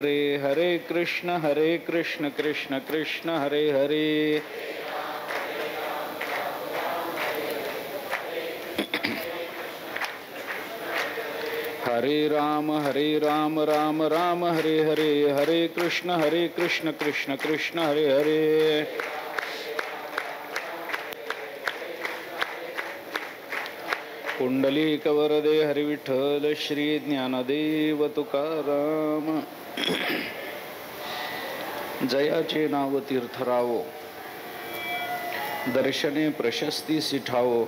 हरे हरे कृष्ण कृष्ण कृष्ण हरे हरे। हरे राम राम राम हरे हरे। हरे कृष्ण कृष्ण कृष्ण हरे हरे। पुंडलीकवरदे हरिविठ्ठल श्री ज्ञानदेव तुकाराम। जयाचे नाव तीर्थरावो, दर्शने प्रशस्ती सिठावो,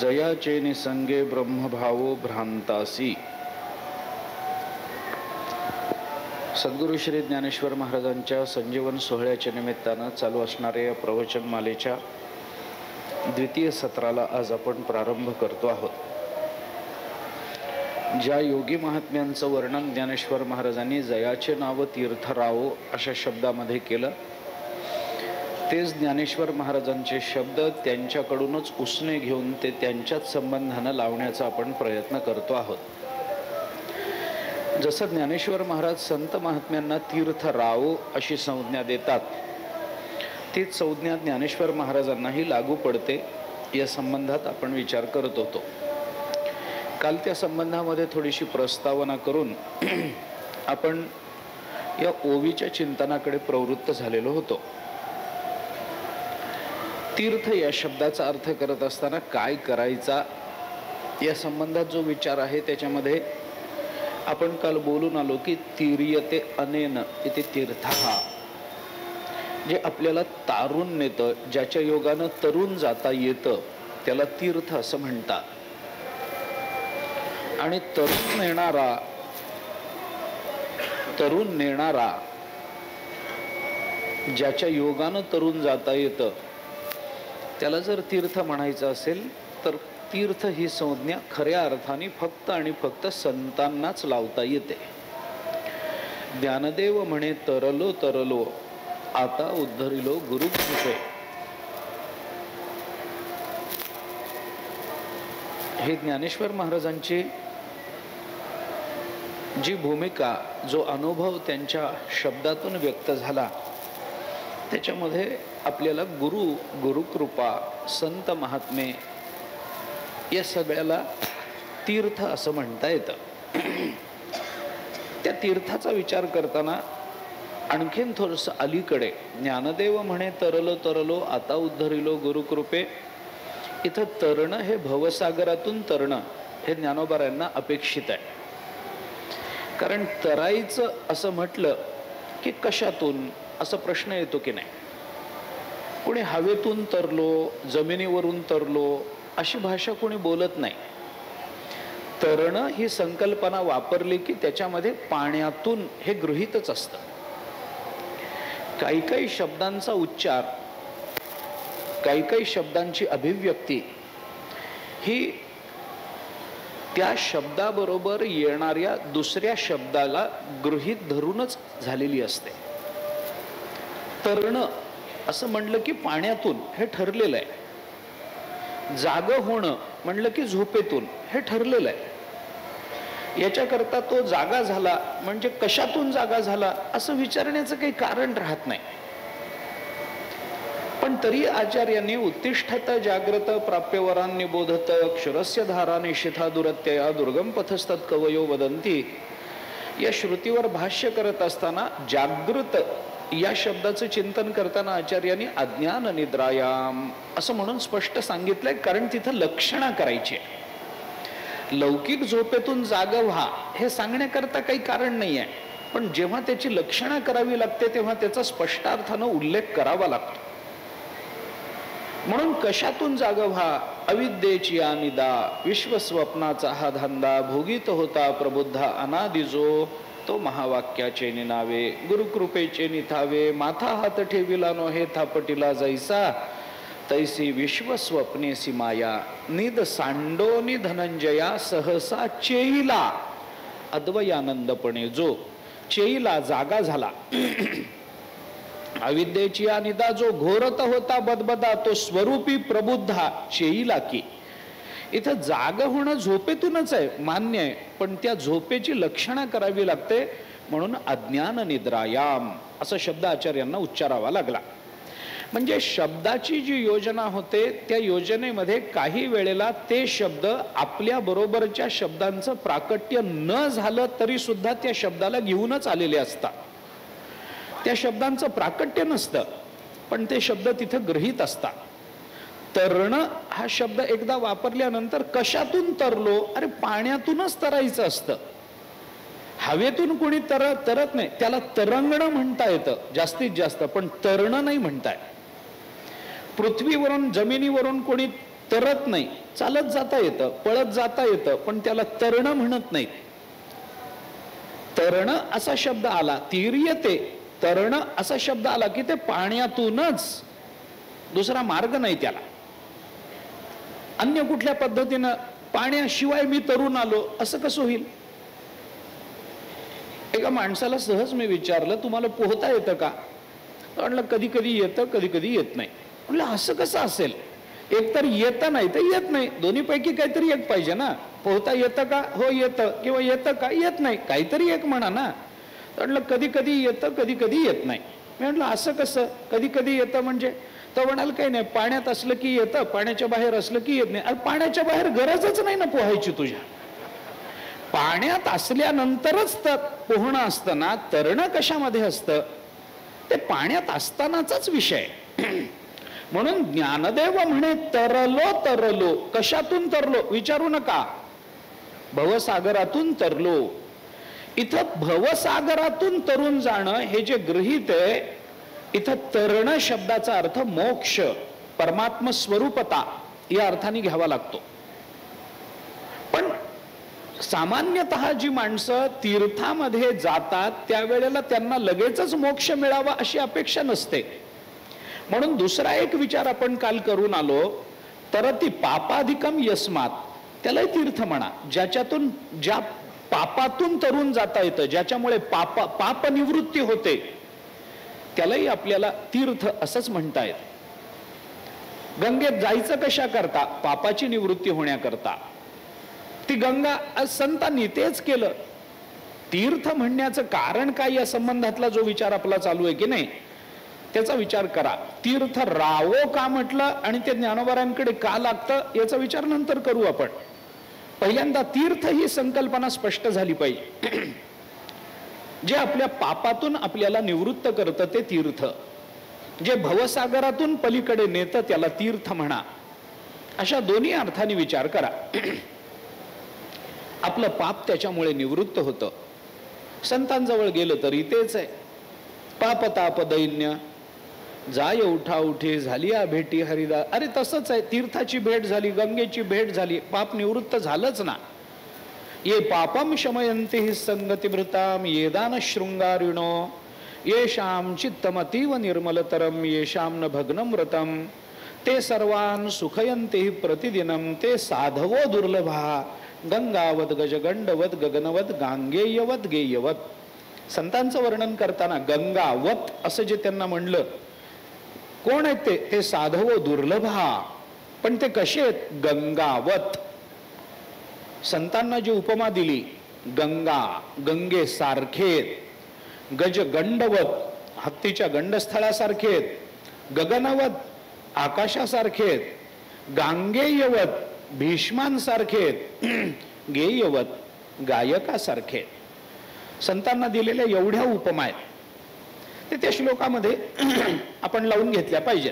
जयाचे निसंगे ब्रह्मभावो भ्रांतासी। सद्गुरु श्री ज्ञानेश्वर महाराजांच्या संजीवन सोहळ्याच्या निमित्तानं चालू असणाऱ्या या प्रवचनमालेच्या द्वितीय सत्राला आज आपण प्रारंभ करतो आहोत। ज्या योगी महात्म्यांचं वर्णन ज्ञानेश्वर महाराजांनी जयाचे नाव तीर्थरावो अशा शब्दामध्ये केलं, तेच ज्ञानेश्वर महाराजांचे शब्द त्यांच्याकडूनच उसने घेऊन ते त्यांच्याच संबंधानं लावण्याचा आपण प्रयत्न करतो आहोत। जसं ज्ञानेश्वर महाराज संत महात्म्यांना तीर्थरावो अशी संज्ञा देतात, तीच संज्ञा ज्ञानेश्वर महाराजांनाही लागू पडते या संबंधात आपण विचार करत होतो। काल त्या संबंधामध्ये थोडीशी प्रस्तावना करून आपण या ओवीच्या चिंतनाकडे प्रवृत्त झालेलो होतो। तीर्थ या शब्दाचा अर्थ करत असताना काय करायचा या संबंधात जो विचार आहे त्याच्यामध्ये आपण काल बोलून आलो की तीर्यते अनेन इथे तीर्थहा, जे आपल्याला तारून नेतं, ज्याच्या योगानं तरुण जाता येतं त्याला तीर्थ असं म्हणतात। आणि तरुण नेणारा ज्याच्या योगानं तरुण जाता येतं त्याला जर तीर्थ म्हणायचं असेल तर तीर्थ ही संज्ञा खऱ्या अर्थाने फक्त आणि फक्त संतांनाच लावता येते। ज्ञानदेव म्हणे तरलो तरलो, आता उद्धरिलो गुरु कृपे। हे ज्ञानेश्वर महाराजांची जी भूमिका, जो अनुभव त्यांच्या शब्दातून व्यक्त झाला, त्याच्यामध्ये आपल्याला गुरुकृपा, संत महात्मे या सगळ्याला तीर्थ असं म्हणता येतं। त्या तीर्थाचा विचार करताना आणखीन थोडंसं अलीकडे ज्ञानदेव म्हणे तरलो तरलो, आता उद्धरिलो गुरुकृपे, इथं तरणं हे भवसागरातून तरणं हे ज्ञानोबारायांना अपेक्षित आहे। कारण तराईचं असं म्हटलं की कशातून असा प्रश्न येतो की नाही। कोणी हवेतून तरलो, जमिनीवरून तरलो अशी भाषा कोणी बोलत नाही। तरणं ही संकल्पना वापरली की त्याच्यामध्ये पाण्यातून हे गृहीतच असतं। काही काही शब्दांचा उच्चार, काही काही शब्दांची अभिव्यक्ती ही त्या शब्दाबरोबर येणाऱ्या दुसऱ्या शब्दाला गृहीत धरूनच झालेली असते। तरणं असं म्हणलं की पाण्यातून हे ठरलेलं आहे। जागं होणं म्हणलं की झोपेतून हे ठरलेलं आहे। याच्याकरता तो जागा झाला म्हणजे कशातून जागा झाला असं विचारण्याचं काही कारण राहत नाही। पण तरी आचार्यांनी उत्तिष्ठत जाग्रत प्राप्यवरान् निबोधत क्षरस्य धारा निशिथा दुरत्यया दुर्गम पथस्तत् कवयो वदंती या श्रुतीवर भाष्य करत असताना जागृत या शब्दाचं चिंतन करताना आचार्यांनी अज्ञान निद्रायाम असं म्हणून स्पष्ट सांगितलंय। कारण तिथं लक्षणा करायची आहे। लौकिक झोपेतून जागा व्हा हे सांगण्याकरता काही कारण नाही आहे, पण जेव्हा त्याची लक्षणा करावी लागते तेव्हा त्याचा स्पष्टार्थानं उल्लेख करावा लागतो। म्हणून कशातून जागा व्हा, अविद्येची निदा, विश्वस्वप्नाचा हा धंदा, भोगीत होता प्रबुद्धा अनादिजो, तो महावाक्याचे निनावे, गुरुकृपेचे निथावे, माथा हात ठेविला नो हे थापटिला जैसा, तैसी विश्वस्वप्नेसी माया, निद सांडोनी धनंजया, सहसा चेईला अद्वयानंदपणे जो, चेईला जागा झाला। अविद्येची निदा जो घोरत होता बदबदा, तो स्वरूपी प्रबुद्धा चेईला की। इथं जाग होणं झोपेतूनच आहे, मान्य आहे, पण त्या झोपेची लक्षणा करावी लागते। म्हणून अज्ञान निद्रायाम असा शब्द आचार्यांना उच्चारावा लागला. म्हणजे शब्दाची जी योजना होते त्या योजनेमध्ये काही वेळेला ते शब्द आपल्या बरोबरच्या शब्दांचं प्राकट्य न झालं तरी सुद्धा त्या शब्दाला घेऊनच आलेले असतात. त्या शब्दांचं प्राकट्य नसतं पण ते शब्द तिथं गृहीत असतात. तरणं हा शब्द एकदा वापरल्यानंतर कशातून तरलो, अरे पाण्यातूनच तरायचं असतं. हवेतून कोणी तरत नाही, त्याला तरंगणं म्हणता येतं जास्तीत जास्त, पण तरणं नाही म्हणताय. पृथ्वीवरून जमिनीवरून कोणी तरत नाही, चालत जाता येतं, पळत जाता येतं, पण त्याला तरणं म्हणत नाहीत. तरणं असा शब्द आला, तीर्यते तरणं असा शब्द आला की ते पाण्यातूनच, दुसरा मार्ग नाही त्याला. अन्य कुठल्या पद्धतीनं पाण्याशिवाय मी तरून आलो असं कसं होईल? एका माणसाला सहज मी विचारलं, तुम्हाला पोहता येतं का? म्हणलं कधी कधी येतं, कधी कधी येत नाही. म्हणलं असं कसं असेल? एक तर येतं नाही तर येत नाही, दोन्हीपैकी काहीतरी एक पाहिजे ना. पोहता येतं का? हो येतं. किंवा येतं का? येत नाही. काहीतरी एक म्हणा ना. म्हणलं कधी कधी येतं, कधी कधी येत नाही. मी म्हटलं असं कसं कधी कधी येतं म्हणजे? तर म्हणाल काही नाही, पाण्यात असलं की येतं, पाण्याच्या बाहेर असलं की येत नाही. अरे पाण्याच्या बाहेर गरजच नाही ना पोहायची तुझ्या. पाण्यात असल्यानंतरच तर पोहणं असतं ना, तरणं कशामध्ये असतं? ते पाण्यात असतानाचाच विषय. म्हणून ज्ञानदेव म्हणे तरलो तरलो. कशातून तरलो विचारू नका, भवसागरातून तरलो. इथं भवसागरातून तरून जाणं हे जे गृहीत आहे, इथं तरण शब्दाचा अर्थ मोक्ष, परमात्म स्वरूपता या अर्थाने घ्यावा लागतो. पण सामान्यतः जी माणसं तीर्थामध्ये जातात त्यावेळेला त्यांना लगेचच मोक्ष मिळावा अशी अपेक्षा नसते. म्हणून दुसरा एक विचार आपण काल करून आलो, तर ती पापाधिकम यस्मात, त्यालाही तीर्थ म्हणा. ज्याच्यातून, ज्या पापातून तरून जाता येतं, ज्याच्यामुळे पाप निवृत्ती होते, त्यालाही आपल्याला तीर्थ असंच म्हणता येत. गंगेत जायचं कशा करता? पापाची निवृत्ती होण्याकरता. ती गंगा संतांनी तेच केलं. तीर्थ म्हणण्याचं कारण काय या संबंधातला जो विचार आपला चालू आहे की नाही, त्याचा विचार करा. तीर्थ रावो का म्हटलं आणि ते ज्ञानोबारांकडे का लागतं याचा विचार नंतर करू आपण. पहिल्यांदा तीर्थ ही संकल्पना स्पष्ट झाली पाहिजे. जे आपल्या पापातून आपल्याला निवृत्त करतं ते तीर्थ, जे भवसागरातून पलीकडे नेतं त्याला तीर्थ म्हणा. अशा दोन्ही अर्थाने विचार करा. आपलं पाप त्याच्यामुळे निवृत्त होतं. संतांजवळ गेलं तरी तेच आहे. पाप ताप दैन्य जाय उठा उठे झाली आ भेटी हरिदा. अरे तसंच आहे, तीर्थाची भेट झाली, गंगेची भेट झाली, पाप निवृत्त झालंच ना. ये पापम शमयन्ति हि संगती भृताम येदान शृंगारिणो येषाम चित्तमतीव निर्मलतरम येषाम न भग्नम व्रतम ते सर्वान सुखयन्ति हि प्रतिदिनम ते साधवो दुर्लभा गंगावत गजगंडवत गगनवत गांगेयवत गेयवत. संतांचं वर्णन करताना गंगावत असं जे त्यांना म्हणलं, कोण आहेत ते? ते साधवो दुर्लभा. पण ते कसे आहेत? गंगावत. संतांना जी उपमा दिली, गंगा, गंगे सारखे, गजगंडवत हत्तीच्या गंडस्थळासारखे, गगनवत आकाशासारखे, गांगेयवत भीष्मांसारखे, गेयवत गायकासारखे. संतांना दिलेल्या एवढ्या उपमा आहेत ते त्या श्लोकामध्ये आपण लावून घेतल्या पाहिजे.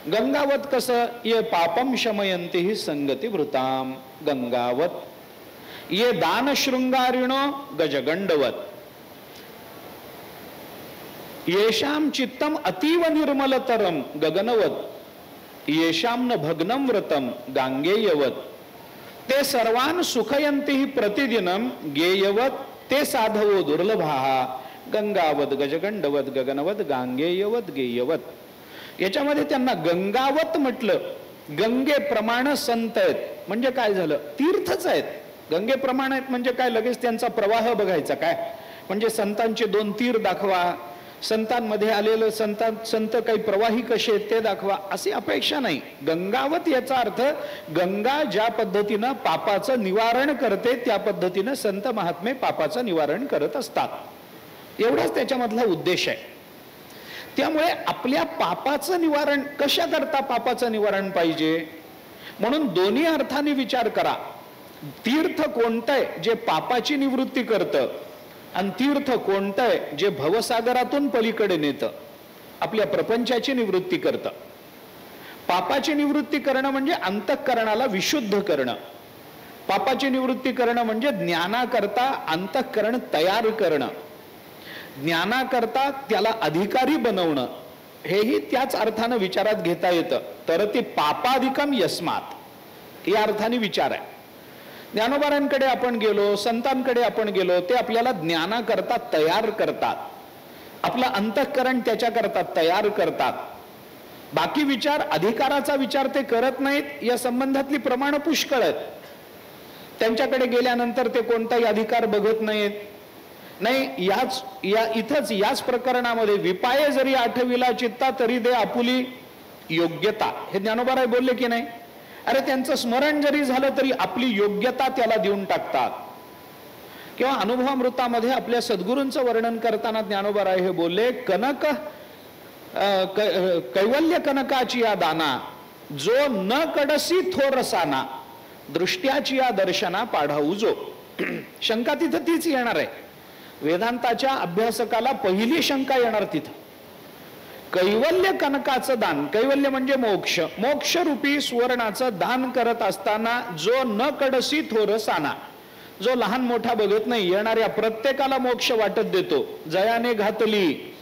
गंगावत कसं? ये पापम शमयन्ति हि संगती भृताम गंगावत. ये दान शृंगारिणो गजगंडवत. येषाम चित्तम अतीव निर्मलतरम गगनवत. येषाम न भग्नम व्रतम गांगेयवत. ते सर्वान सुखयन्ति हि प्रतिदिनम गेयवत ते साधवो दुर्लभा गंगावत गजगंडवत गगनवत गांगेयवत गेयवत. याच्यामध्ये त्यांना गंगावत म्हटलं. गंगेप्रमाणे संत आहेत म्हणजे काय झालं? तीर्थच आहेत. गंगेप्रमाणे आहेत म्हणजे काय? लगेच त्यांचा प्रवाह बघायचा काय? म्हणजे संतांचे दोन तीर दाखवा, संतांमध्ये आलेलं संत काही प्रवाही कसे आहेत ते दाखवा, अशी अपेक्षा नाही. गंगावत याचा अर्थ गंगा ज्या पद्धतीनं पापाचं निवारण करते त्या पद्धतीनं संत महात्मे पापाचं निवारण करत असतात. एवढाच त्याच्यामधला उद्देश आहे. त्यामुळे आपल्या पापाचं निवारण कशा करता पापाचं निवारण पाहिजे म्हणून दोन्ही अर्थाने विचार करा. तीर्थ कोणतंय जे पापाची निवृत्ती करतं आणि तीर्थ कोणतंय जे भवसागरातून पलीकडे नेतं, आपल्या प्रपंचाची निवृत्ती करतं. पापाची निवृत्ती करणं म्हणजे अंतःकरणाला विशुद्ध करणं. पापाची निवृत्ती करणं म्हणजे ज्ञानाकरता अंतःकरण तयार करणं, ज्ञानाकरता त्याला अधिकारी बनवणं, हेही त्याच अर्थानं विचारात घेता येतं. तर ती पापाधिकम यस्मात या अर्थाने विचार आहे. ज्ञानोबारांकडे आपण गेलो, संतांकडे आपण गेलो, ते आपल्याला ज्ञानाकरता तयार करतात, आपलं अंतःकरण त्याच्याकरता तयार करतात. बाकी विचार, अधिकाराचा विचार ते करत नाहीत. या संबंधातली प्रमाण पुष्कळ आहेत. त्यांच्याकडे गेल्यानंतर ते कोणताही अधिकार बघत नाहीत. नाही, इथंच याच प्रकरणामध्ये विपाये जरी आठविला चित्ता तरी दे आपुली योग्यता, हे ज्ञानोबाराय बोलले की नाही. अरे त्यांचं स्मरण जरी झालं तरी आपली योग्यता त्याला देऊन टाकतात. किंवा अनुभवामृतामध्ये आपल्या सद्गुरूंचं वर्णन करताना ज्ञानोबाराय हे बोलले, कनक कैवल्य कनकाची या दाना जो न कडसी थोरसाना दृष्ट्याची या दर्शना पाढाऊ जो. शंका तिथं तीच येणार आहे. वेदांताच्या अभ्यासकाला पहिली शंका येणार तिथं. कैवल्य कनकाचं दान, कैवल्य म्हणजे मोक्ष, मोक्ष रूपी सुवर्णाचं दान करत असताना जो न कडसी थोरसाना, जो लहान मोठा बघत नाही, येणाऱ्या प्रत्येकाला मोक्ष वाटत देतो. जयाने घातली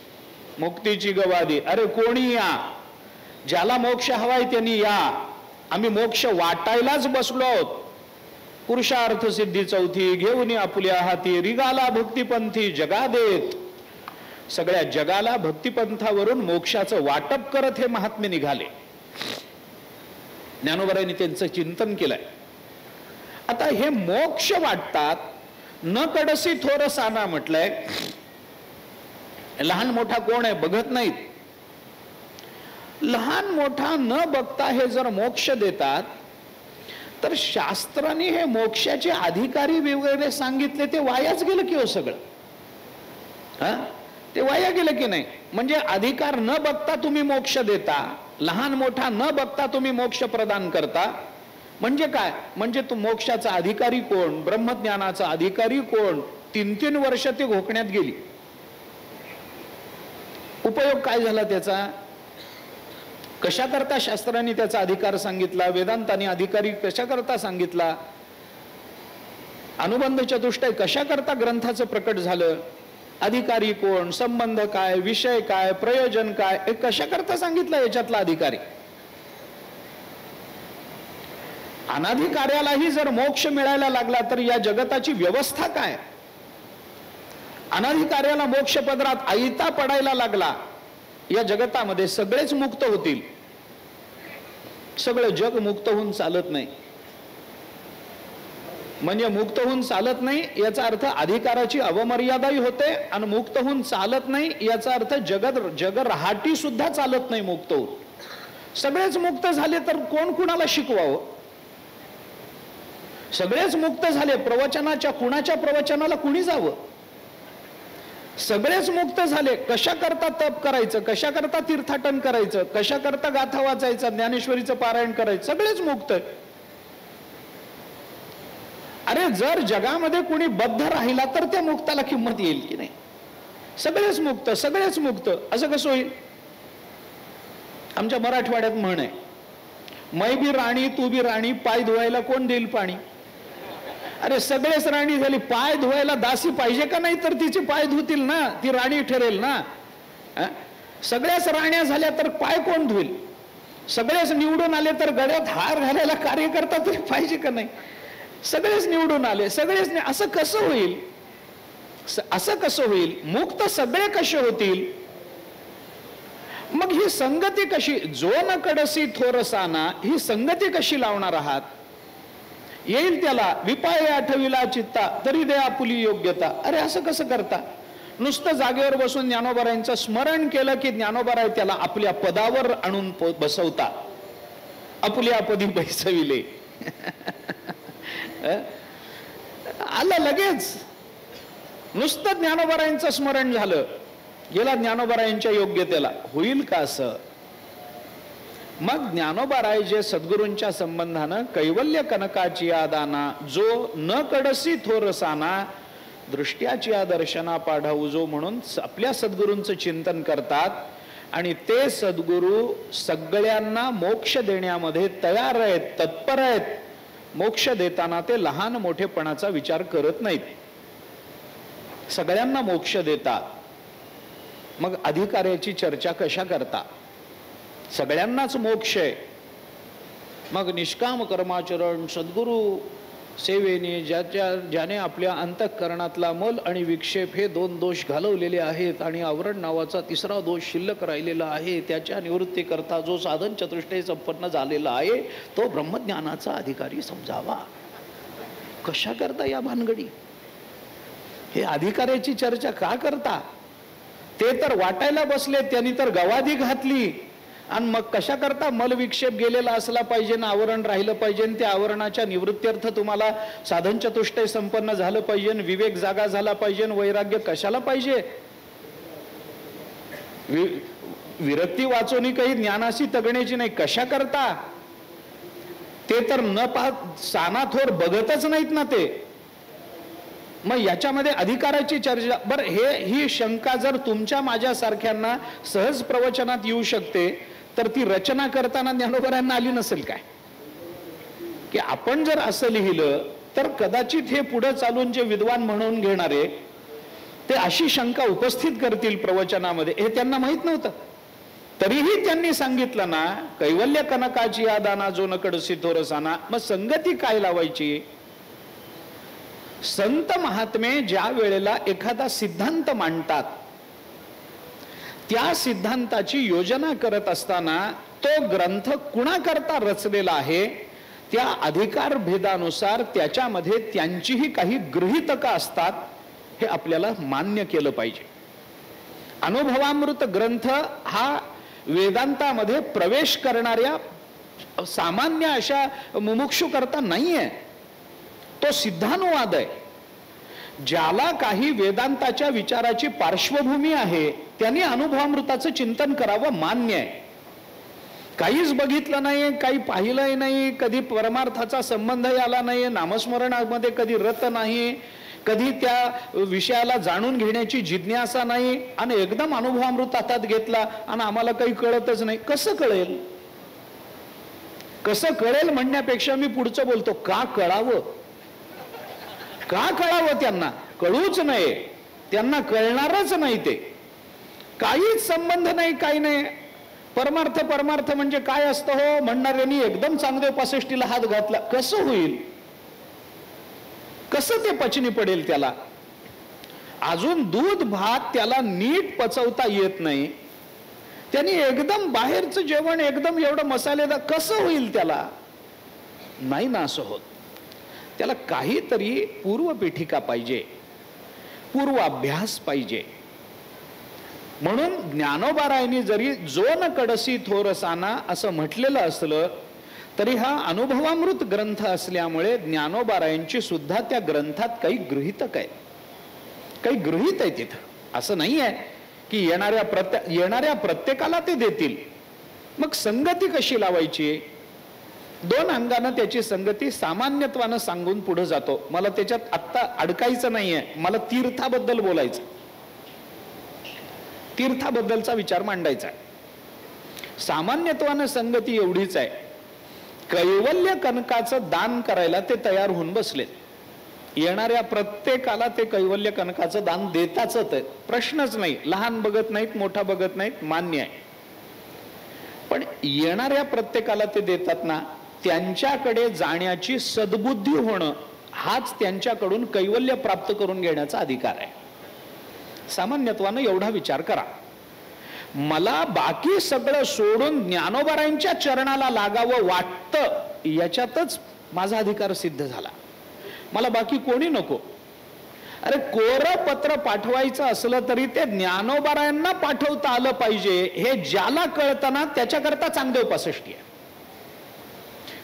मुक्तीची गवादी, अरे कोणी या, ज्याला मोक्ष हवाय त्यांनी या, आम्ही मोक्ष वाटायलाच बसलो आहोत. पुरुषार्थ सिद्धी चौथी घेऊन आपुल्या हाती रिगाला भक्तिपंथी जगा देत. सगळ्या जगाला भक्तिपंथावरून मोक्षाचं वाटप करत हे महात्मे निघाले. ज्ञानोबारायांनी त्यांचं चिंतन केलंय. आता हे मोक्ष वाटतात, न कडसी थोरसाना म्हटलंय. लहान मोठा कोण आहे बघत नाहीत. लहान मोठा न बघता हे जर मोक्ष देतात तर शास्त्राने हे मोक्षाचे अधिकारी वगैरे सांगितले ते वायाच गेलं की हो सगळं. ते वाया गेलं की नाही. म्हणजे अधिकार न बघता तुम्ही मोक्ष देता, लहान मोठा न बघता तुम्ही मोक्ष प्रदान करता. म्हणजे काय, म्हणजे तू मोक्षाचा अधिकारी कोण, ब्रह्मज्ञानाचा अधिकारी कोण, 3-3 वर्ष ते घोकण्यात गेली. उपयोग काय झाला त्याचा? कशा करता शास्त्राने त्याचा अधिकार सांगितला, वेदांताने अधिकारी कशा करता सांगितला, अनुबंध चतुष्टय कशा करता ग्रंथाचं प्रकट झालं, अधिकारी कोण, संबंध काय, विषय काय, प्रयोजन काय, हे कशा करता सांगितलं याच्यातला अधिकारी. अनाधिकार्यालाही जर मोक्ष मिळायला लागला तर या जगताची व्यवस्था काय. अनाधिकार्याला मोक्ष पदरात आयता पडायला लागला, या जगतामध्ये सगळेच मुक्त होतील. सगळं जग मुक्त होऊन चालत नाही. म्हणजे मुक्त होऊन चालत नाही याचा अर्थ अधिकाराची अवमर्यादाही होते, आणि मुक्त होऊन चालत नाही याचा अर्थ जग रहाटी सुद्धा चालत नाही मुक्त होऊन. सगळेच मुक्त झाले तर कोण कुणाला शिकवावं. सगळेच मुक्त झाले, प्रवचनाच्या कुणाच्या प्रवचनाला कुणी जावं. सगळेच मुक्त झाले, कशा करता तप करायचं, कशा करता तीर्थाटन करायचं, कशा करता गाथा वाचायचं, ज्ञानेश्वरीचं पारायण करायचं, सगळेच मुक्त. अरे जर जगामध्ये कुणी बद्ध राहिला तर त्या मुक्ताला किंमत येईल की नाही. सगळेच मुक्त, सगळेच मुक्त, असं कसं होईल. आमच्या मराठवाड्यात म्हण आहे, मै बी राणी तू बी राणी, पाय धुवायला कोण देईल पाणी. अरे सगळेच राणी झाली, पाय धुवायला दासी पाहिजे का नाही, तर तिचे पाय धुतील ना, ती राणी ठरेल ना. सगळ्याच राण्या झाल्या तर पाय कोण धुईल. सगळेच निवडून आले तर गळ्यात हार घालायला कार्यकर्ता तरी पाहिजे का नाही. सगळेच निवडून आले, सगळेच, असं कसं होईल. असं कसं होईल. मुक्त सगळे कसे होतील. मग ही संगती कशी, जो न कडसी थोरसाना, ही संगती कशी लावणार आहात. येईल त्याला विपाय आठविला चित्ता तरी दे आपुली योग्यता. अरे असं कसं करता. नुसतं जागेवर बसून ज्ञानोबारायांचं स्मरण केलं की ज्ञानोबाराय त्याला आपल्या पदावर आणून बसवता. आपुल्या पदी बैसविले. आलं लगेच. नुसतं ज्ञानोबारायांचं स्मरण झालं, गेला ज्ञानोबारायांच्या योग्यतेला, होईल का असं? मग ज्ञानोबाराय जे सद्गुरूंच्या संबंधानं कैवल्य कनकाची आदाना जो न कडसी थोरसाना दृष्ट्याची दर्शना पाढाऊ जो म्हणून आपल्या सद्गुरूंचं चिंतन करतात आणि ते सद्गुरू सगळ्यांना मोक्ष देण्यामध्ये तयार आहेत, तत्पर आहेत. मोक्ष देताना ते लहान मोठेपणाचा विचार करत नाहीत, सगळ्यांना मोक्ष देतात. मग अधिकाऱ्याची चर्चा कशा करता? सगळ्यांनाच मोक्ष आहे. मग निष्काम कर्माचरण सद्गुरू सेवेने ज्याने आपल्या अंतःकरणातला मल आणि विक्षेप हे 2 दोष घालवलेले आहेत आणि आवरण नावाचा 3रा दोष शिल्लक राहिलेला आहे, त्याच्या निवृत्ती करता जो साधन चतुष्टय संपन्न झालेला आहे तो ब्रह्मज्ञानाचा अधिकारी समजावा. कशा करता या भानगडी? हे अधिकाऱ्याची चर्चा का करता? ते तर वाटायला बसले, त्यांनी तर गवादी घातली. आणि मग कशा करता? मलविक्षेप गेलेला असला पाहिजे ना आवरण राहिलं पाहिजे, त्या आवरणाच्या निवृत्त्यर्थ तुम्हाला साधन चतुष्टय संपन्न झालं पाहिजे, विवेक जागा झाला पाहिजे, वैराग्य कशाला पाहिजे? विरक्ती वाचून काही ज्ञानाशी तगण्याची नाही. कशा करता? ते तर न पाहत सानाथोर बघतच नाहीत ना ते. मग याच्यामध्ये अधिकाराची चर्चा. बरं, ही शंका जर तुमच्या माझ्यासारख्यांना सहज प्रवचनात येऊ शकते तर ती रचना करताना ज्ञानोबारायांना आली नसेल काय? की आपण जर असं लिहिलं तर कदाचित हे पुढे चालून जे विद्वान म्हणून घेणारे ते अशी शंका उपस्थित करतील प्रवचनामध्ये, हे त्यांना माहित नव्हतं. तरीही त्यांनी सांगितलं ना, कैवल्य कनकाची आदाना जो न कडसी थोरसाना. मग संगती काय लावायची? संत महात्मे ज्या वेळेला एखादा सिद्धांत मांडतात त्या सिद्धांताची योजना करत असताना तो ग्रंथ कुणाकरता रचलेला आहे त्या अधिकार भेदानुसार त्याच्यामध्ये त्यांचीही काही गृहीतका असतात, हे आपल्याला मान्य केलं पाहिजे. अनुभवामृत ग्रंथ हा वेदांतामध्ये प्रवेश करणाऱ्या सामान्य अशा मुमुक्षु करता नाहीये, तो सिद्धानुवाद आहे. ज्याला काही वेदांताच्या विचाराची पार्श्वभूमी आहे त्यांनी अनुभवामृताचं चिंतन करावं, मान्य आहे. काहीच बघितलं नाही, काही पाहिलंही नाही, कधी परमार्थाचा संबंधही आला नाही, नामस्मरणामध्ये कधी रत नाही, कधी त्या विषयाला जाणून घेण्याची जिज्ञासा नाही, आणि एकदम अनुभवामृत हातात घेतला आणि आम्हाला काही कळतच नाही. कसं कळेल? कसं कळेल म्हणण्यापेक्षा मी पुढचं बोलतो, का कळावं? का कळावं? त्यांना कळूच नये, त्यांना कळणारच नाही. ते काहीच संबंध नाही, काही नाही. परमार्थ परमार्थ म्हणजे काय असतं हो म्हणणाऱ्यांनी एकदम चांगदेव 65ला हात घातला. कसं होईल? कसं ते पचनी पडेल त्याला? अजून दूध भात त्याला नीट पचवता येत नाही, त्यांनी एकदम बाहेरचं जेवण एकदम एवढं मसालेदार कसं होईल त्याला? नाही ना असं होत. त्याला काहीतरी पूर्वपीठिका पाहिजे, पूर्वाभ्यास पाहिजे. म्हणून ज्ञानोबारायांनी जरी जो न कडसी थोरसाना असं म्हटलेलं असलं तरी हा अनुभवामृत ग्रंथ असल्यामुळे ज्ञानोबारायांची सुद्धा त्या ग्रंथात काही गृहीतक आहे, काही गृहीत आहे तिथं. असं नाही आहे की येणाऱ्या प्रत्येकाला ते देतील. मग संगती कशी लावायची? 2 अंगानं त्याची संगती सामान्यत्वानं सांगून पुढे जातो. मला त्याच्यात आत्ता अडकायचं नाहीये, मला तीर्थाबद्दल बोलायचं, तीर्थाबद्दलचा विचार मांडायचा. सामान्यत्वानं संगती एवढीच आहे, कैवल्य कनकाचं दान करायला ते तयार होऊन बसलेत. येणाऱ्या प्रत्येकाला ते कैवल्य कनकाचं दान देताच आहे, प्रश्नच नाही. लहान बघत नाहीत, मोठा बघत नाहीत, मान्य आहे. पण येणाऱ्या प्रत्येकाला ते देतात ना, त्यांच्याकडे जाण्याची सद्बुद्धी होणं हाच त्यांच्याकडून कैवल्य प्राप्त करून घेण्याचा अधिकार आहे. सामान्यत्वानं एवढा विचार करा. मला बाकी सगळं सोडून ज्ञानोबारायांच्या चरणाला लागावं वाटतं, याच्यातच माझा अधिकार सिद्ध झाला. मला बाकी कोणी नको. अरे कोरं पत्र पाठवायचं असलं तरी ते ज्ञानोबारायांना पाठवता आलं पाहिजे, हे ज्याला कळतं ना त्याच्याकरता चांगदेव 65 आहे.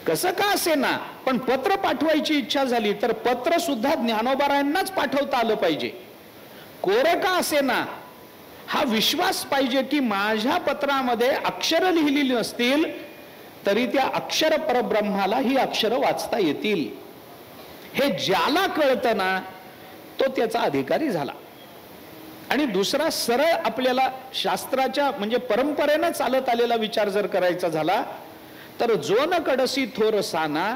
कसं का असे ना, पण पत्र पाठवायची इच्छा झाली तर पत्र सुद्धा ज्ञानोबारायांनाच पाठवता आलं पाहिजे. कोरं का असेना, हा विश्वास पाहिजे की माझ्या पत्रामध्ये अक्षर लिहिलेली नसतील तरी त्या अक्षर परब्रह्माला ही अक्षर वाचता येतील. हे ज्याला कळतं ना तो त्याचा अधिकारी झाला. आणि दुसरा सरळ आपल्याला शास्त्राच्या म्हणजे परंपरेनं चालत आलेला विचार जर करायचा झाला तर जो न कडसी थोर साना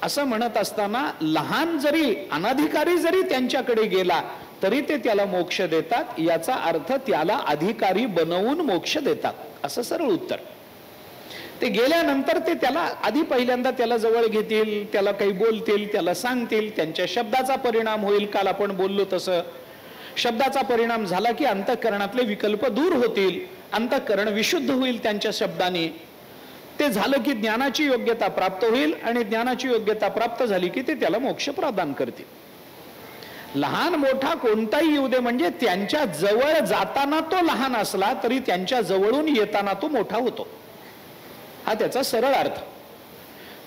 असं म्हणत असताना लहान जरी अनधिकारी जरी त्यांच्याकडे गेला तरी ते त्याला मोक्ष देतात. याचा अर्थ त्याला अधिकारी बनवून मोक्ष देतात असं सरळ उत्तर. ते गेल्यानंतर ते त्याला आधी पहिल्यांदा त्याला जवळ घेतील, त्याला काही बोलतील, त्याला सांगतील, त्यांच्या शब्दाचा परिणाम होईल. काल आपण बोललो तसं शब्दाचा परिणाम झाला की अंतःकरणातले विकल्प दूर होतील, अंतःकरण विशुद्ध होईल त्यांच्या शब्दाने. ते झालं की ज्ञानाची योग्यता प्राप्त होईल आणि ज्ञानाची योग्यता प्राप्त झाली की ते त्याला मोक्ष प्रदान करतील. लहान मोठा कोणताही येऊ दे, म्हणजे त्यांच्या जवळ जाताना तो लहान असला तरी त्यांच्या जवळून येताना तो मोठा होतो, हा त्याचा सरळ अर्थ.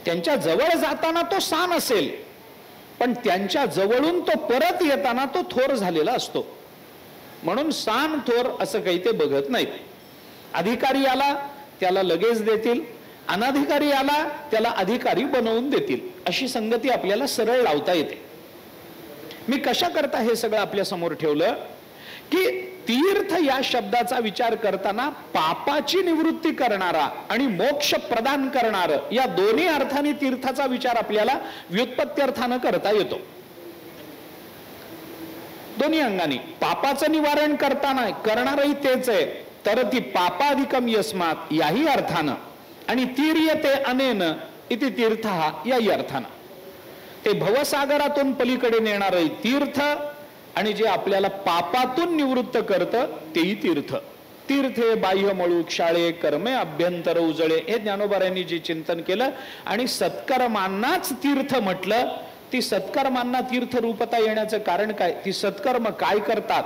त्यांच्या जवळ जाताना तो सान असेल पण त्यांच्या जवळून तो परत येताना तो थोर झालेला असतो. म्हणून सान थोर असं काही ते बघत नाहीत. अधिकारी आला त्याला लगेच देतील, अनधिकारी आला त्याला अधिकारी बनवून देतील. अशी संगती आपल्याला सरळ लावता येते. मी कशा करता हे सगळं आपल्या समोर ठेवलं की तीर्थ या शब्दाचा विचार करताना पापाची निवृत्ती करणारा आणि मोक्ष प्रदान करणार या दोन्ही अर्थाने तीर्थाचा विचार आपल्याला व्युत्पत्त्यर्थानं करता येतो. दोन्ही अंगाने पापाचं निवारण करताना करणारही तेच आहे, तर ती पापाधिकम यस्मात याही अर्थानं आणि तीर्यते अनेन इति तीर्थ याही अर्थानं ते भवसागरातून पलीकडे नेणारही तीर्थ आणि जे आपल्याला पापातून निवृत्त करतं तेही तीर्थ. तीर्थे बाह्य मळू क्षाळे कर्मे अभ्यंतर उजळे हे ज्ञानोबारायांनी जे चिंतन केलं आणि सत्कर्मांनाच तीर्थ म्हटलं. ती सत्कर्मांना तीर्थ रूपता येण्याचं कारण काय? ती सत्कर्म काय करतात?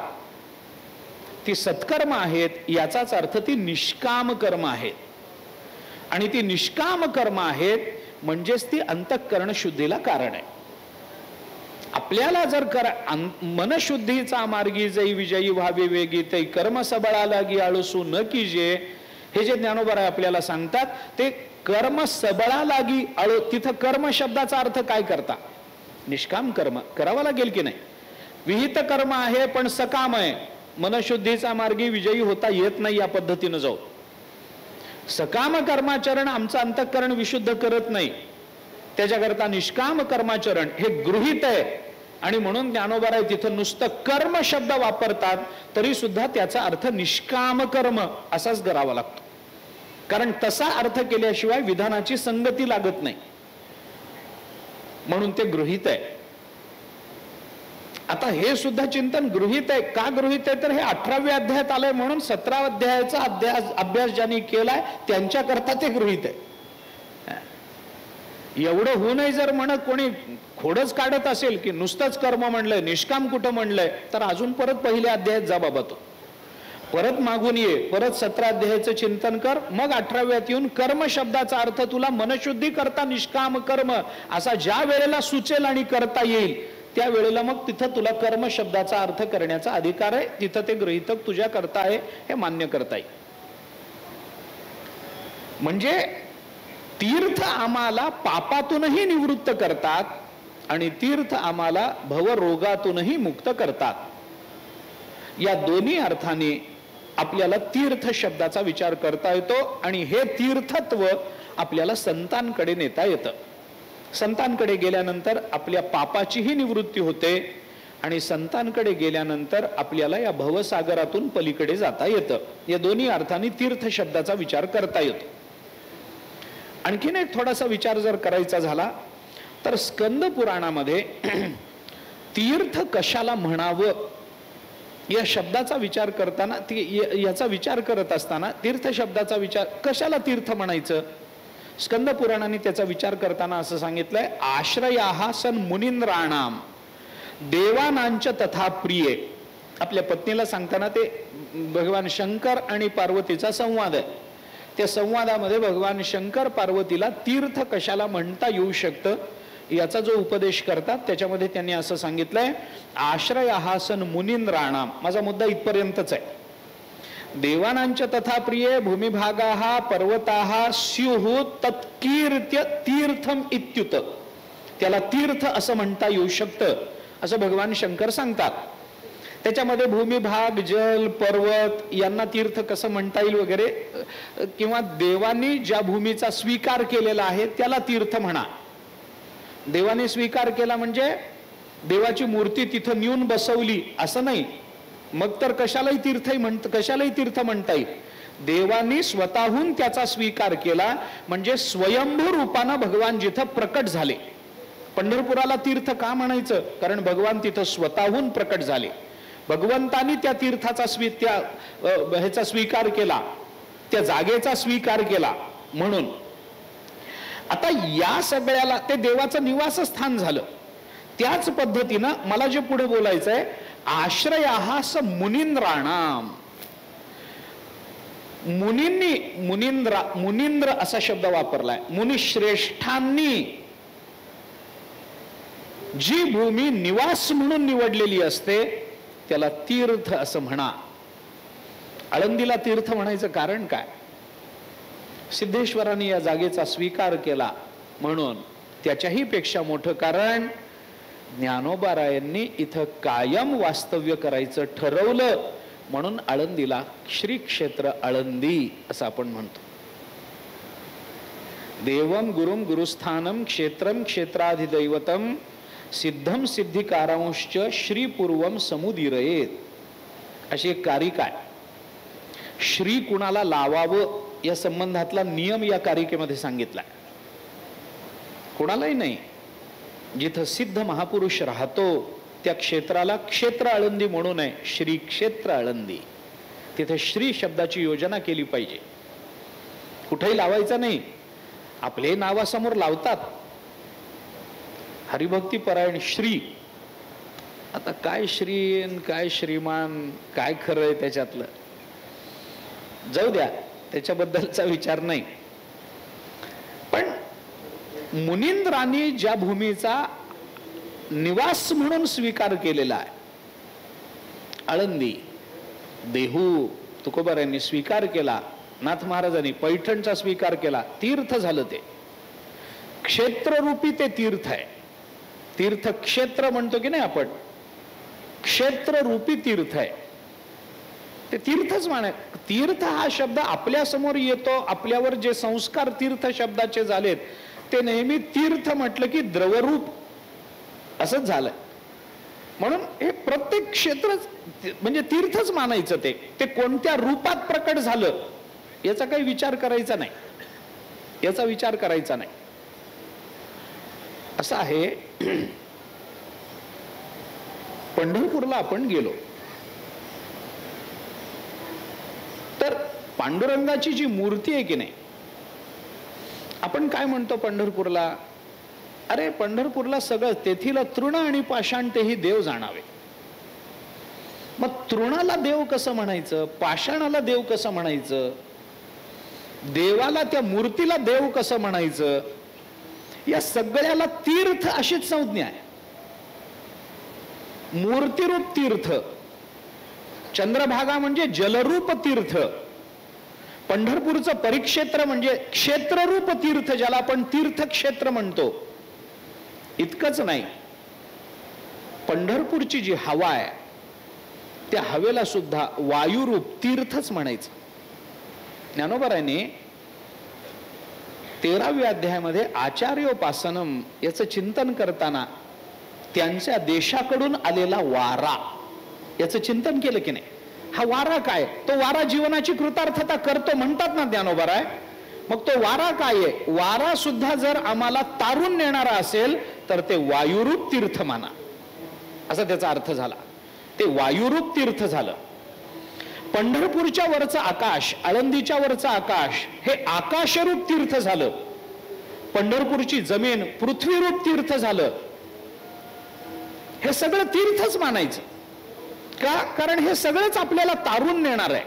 ती सत्कर्म आहेत याचाच अर्थ ती निष्काम कर्म आहेत. आणि ती निष्काम कर्म आहेत म्हणजेच ती अंतःकरण शुद्धीला कारण आहे. आपल्याला जर मनशुद्धीचा मार्गी जै विजयी व्हावे वेगी तै कर्म सबळा लागी आळसू न कीजे हे जे ज्ञानोबा आपल्याला सांगतात ते कर्म सबळा लागी आळू. तिथं कर्म शब्दाचा अर्थ काय करता? निष्काम कर्म करावं लागेल की नाही. विहित कर्म आहे पण सकाम आहे, मनशुद्धीचा मार्गी विजयी होता येत नाही या पद्धतीनं जाऊ. सकाम कर्माचरण आमचं अंतःकरण विशुद्ध करत नाही, त्याच्याकरता निष्काम कर्माचरण हे गृहीत आहे. आणि म्हणून ज्ञानोबाराय तिथं नुसतं कर्म शब्द वापरतात तरी सुद्धा त्याचा अर्थ निष्काम कर्म असाच करावा लागतो, कारण तसा अर्थ केल्याशिवाय विधानाची संगती लागत नाही. म्हणून ते गृहीत आहे. आता हे सुद्धा चिंतन गृहीत आहे. का गृहीत आहे तर हे 18व्या अध्यायात आलंय म्हणून 17व्या अध्यायाचा अभ्यास ज्यांनी केलाय त्यांच्याकरता ते गृहीत आहे. एवढं होऊनही जर म्हणत कोणी खोडच काढत असेल की नुसतंच कर्म म्हणलंय निष्काम कुठं म्हणलंय तर अजून परत पहिल्या अध्यायात जा बाबा, तो परत मागून ये, परत 17 अध्यायाचं चिंतन कर, मग 18व्यात येऊन कर्म शब्दाचा अर्थ तुला मनशुद्धी करता निष्काम कर्म असा ज्या वेळेला सुचेल आणि करता येईल त्या वेळेला मग तिथं तुला कर्म शब्दाचा अर्थ करण्याचा अधिकार आहे. तिथं ते गृहीतक तुझ्या करता आहे हे मान्य करता येईल. म्हणजे तीर्थ आम्हाला पापातूनही निवृत्त करतात आणि तीर्थ आम्हाला भवरोगातूनही मुक्त करतात. या दोन्ही अर्थाने आपल्याला तीर्थ शब्दाचा विचार करता येतो आणि हे तीर्थत्व आपल्याला संतांकडे नेता येतं. संतांकडे गेल्यानंतर आपल्या पापाचीही निवृत्ती होते आणि संतांकडे गेल्यानंतर आपल्याला या भवसागरातून पलीकडे जाता येतं. या दोन्ही अर्थाने तीर्थ शब्दाचा विचार करता येतो. आणखीन एक थोडासा विचार जर करायचा झाला तर स्कंद पुराणामध्ये तीर्थ कशाला म्हणावं या शब्दाचा विचार करताना याचा विचार करत असताना तीर्थ शब्दाचा विचार कशाला तीर्थ म्हणायचं, स्कंद पुराणाने त्याचा विचार करताना असं सांगितलंय, आश्रयाहा सन मुनींद्राणाम देवानांच तथा प्रिये. आपल्या पत्नीला सांगताना ते भगवान शंकर आणि पार्वतीचा संवाद आहे. त्या संवादामध्ये भगवान शंकर पार्वतीला तीर्थ कशाला म्हणता येऊ शकतं याचा जो उपदेश करतात त्याच्यामध्ये त्यांनी असं सांगितलंय, आश्रय हासन मुनींद्राणाम. माझा मुद्दा इथपर्यंतच आहे. देवानांच्या तथा प्रिय भूमिभागा पर्वता स्युः तत्कीर्त्य तीर्थम इत्युत. त्याला तीर्थ असं म्हणता येऊ शकतं असं भगवान शंकर सांगतात. त्याच्यामध्ये भूमिभाग, जल, पर्वत यांना तीर्थ कसं म्हणता येईल वगैरे, किंवा देवानी ज्या भूमीचा स्वीकार केलेला आहे त्याला तीर्थ म्हणा. देवाने स्वीकार केला म्हणजे देवाची मूर्ती तिथं नेऊन बसवली असं नाही, मग तर कशालाही तीर्थ म्हणता येईल. देवानी स्वतःहून त्याचा स्वीकार केला म्हणजे स्वयंभू रूपानं भगवान जिथं प्रकट झाले. पंढरपुराला तीर्थ का म्हणायचं? कारण भगवान तिथं स्वतःहून प्रकट झाले. भगवंतानी त्या तीर्थाचा ह्याचा स्वीकार केला, त्या जागेचा स्वीकार केला. म्हणून आता या सगळ्याला ते देवाचं निवासस्थान झालं. त्याच पद्धतीनं मला जे पुढे बोलायचं आहे, आश्रयाः मुनींद्राणाम. मुनींद्र असा शब्द वापरलाय. मुनिश्रेष्ठांनी जी भूमी निवास म्हणून निवडलेली असते त्याला तीर्थ असं म्हणा. आळंदीला तीर्थ म्हणायचं कारण काय? सिद्धेश्वरांनी या जागेचा स्वीकार केला म्हणून. त्याच्याही पेक्षा मोठं कारण ज्ञानोबारायांनी इथं कायम वास्तव्य करायचं ठरवलं म्हणून आळंदीला श्री क्षेत्र आळंदी असं आपण म्हणतो. देवम गुरुम गुरुस्थानम क्षेत्रम क्षेत्राधिदैवतम सिद्धम सिद्धिकारांश्च श्रीपूर्वम समुदीरयेत अशी एक कारिका आहे. श्री कुणाला लावावं या संबंधातला नियम या कारिकेमध्ये सांगितलाय. कुणालाही नाही. जिथं सिद्ध महापुरुष राहतो त्या क्षेत्राला क्षेत्र आळंदी म्हणू नये, श्री क्षेत्र आळंदी. तिथे श्री शब्दाची योजना केली पाहिजे. कुठेही लावायचं नाही. आपले नावासमोर लावतात हरिभक्ती परायण श्री. आता काय श्री काय श्रीमान काय खरं आहे त्याच्यातलं, जाऊ द्या, त्याच्याबद्दलचा विचार नाही. पण मुनींद्रांनी ज्या भूमीचा निवास म्हणून स्वीकार केलेला आहे, आळंदी, देहू तुकोबारायांनी स्वीकार केला, नाथ महाराजांनी पैठणचा स्वीकार केला, तीर्थ झालं. ते क्षेत्ररूपी ते तीर्थ आहे. तीर्थ क्षेत्र म्हणतो की नाही आपण, क्षेत्ररूपी तीर्थ आहे ते. तीर्थच माने. तीर्थ हा शब्द आपल्या समोर येतो, आपल्यावर जे संस्कार तीर्थ शब्दाचे झालेत ते नेहमी तीर्थ म्हटलं की द्रवरूप असंच झालंय. म्हणून हे प्रत्येक क्षेत्र म्हणजे तीर्थच मानायचं. ते कोणत्या रूपात प्रकट झालं याचा काही विचार करायचा नाही, याचा विचार करायचा नाही. असं आहे. पंढरपूरला आपण गेलो तर पांडुरंगाची जी मूर्ती आहे की नाही, आपण काय म्हणतो पंढरपूरला, अरे पंढरपूरला सगळं तेथील तृण आणि पाषाण तेही देव जाणावे. मग तृणाला देव कसं म्हणायचं, पाषाणाला देव कसं म्हणायचं, देवाला त्या मूर्तीला देव कसं म्हणायचं, या सगळ्याला तीर्थ अशीच संज्ञा आहे. मूर्तिरूप तीर्थ, चंद्रभागा म्हणजे जलरूप तीर्थ, पंढरपूरचं परिक्षेत्र म्हणजे क्षेत्ररूप तीर्थ, ज्याला आपण तीर्थक्षेत्र म्हणतो. इतकंच नाही, पंढरपूरची जी हवा आहे त्या हवेला सुद्धा वायुरूप तीर्थच म्हणायचं. ज्ञानोबारायांनी 13व्या अध्यायामध्ये आचार्योपासनम याचं चिंतन करताना त्यांच्या देशाकडून आलेला वारा याचं चिंतन केलं की नाही. हा वारा काय, तो वारा जीवनाची कृतार्थता करतो म्हणतात ना ज्ञानोबाराय. मग तो वारा काय आहे, वारा सुद्धा जर आम्हाला तारून नेणारा असेल तर ते वायुरूप तीर्थ माना, असा त्याचा अर्थ झाला. ते वायुरूप तीर्थ झालं. पंढरपूरच्या वरचं आकाश, आळंदीच्या वरचं आकाश हे आकाशरूप तीर्थ झालं. पंढरपूरची जमीन पृथ्वीरूप तीर्थ झालं. हे सगळं तीर्थच मानायचं का, कारण हे सगळंच आपल्याला तारून नेणार आहे.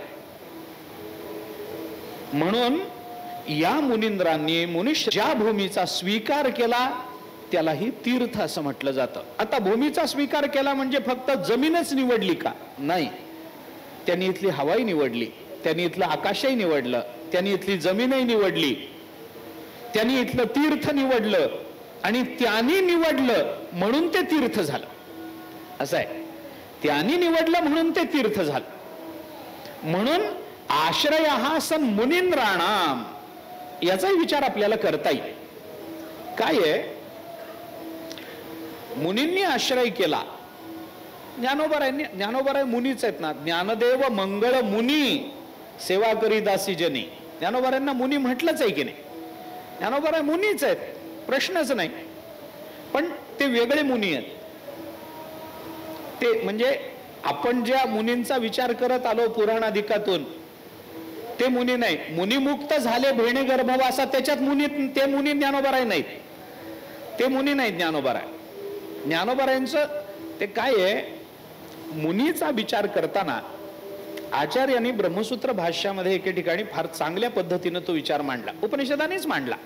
म्हणून या मुनींद्रांनी ज्या भूमीचा स्वीकार केला त्यालाही तीर्थ असं म्हटलं जातं. आता भूमीचा स्वीकार केला म्हणजे फक्त जमीनच निवडली का? नाही, त्यांनी इथली हवाई निवडली, त्यांनी इथलं आकाशही निवडलं, त्यांनी इथली जमीनही निवडली, त्यांनी इथलं तीर्थ निवडलं आणि त्यांनी निवडलं म्हणून ते तीर्थ झालं. असं आहे, त्यांनी निवडलं म्हणून ते तीर्थ झालं. म्हणून आश्रय हा सन मुनींद्राणाम याचाही विचार आपल्याला करता येईल. काय आहे, मुनींनी आश्रय केला. ज्ञानोबराय मुनीच आहेत ना. ज्ञानदेव मंगळ मुनी सेवा करी दासी जनी. ज्ञानोबरायांना मुनी म्हटलंच आहे की नाही? ज्ञानोबराय मुनीच आहेत, प्रश्नच नाही. पण ते वेगळे मुनी आहेत. ते म्हणजे आपण ज्या मुनींचा विचार करत आलो पुराणाधिकातून ते मुनी नाही. मुनिमुक्त झाले भेणे गर्भवासा, त्याच्यात मुनी, ते मुनी ज्ञानोबराय नाहीत. ते मुनी नाहीत ज्ञानोबराय. ज्ञानोबरायांचं ते काय आहे, मुनीचा विचार करताना आचार्यांनी ब्रह्मसूत्र भाष्यामध्ये एके ठिकाणी फार चांगल्या पद्धतीने तो विचार मांडला, उपनिषदानेच मांडला.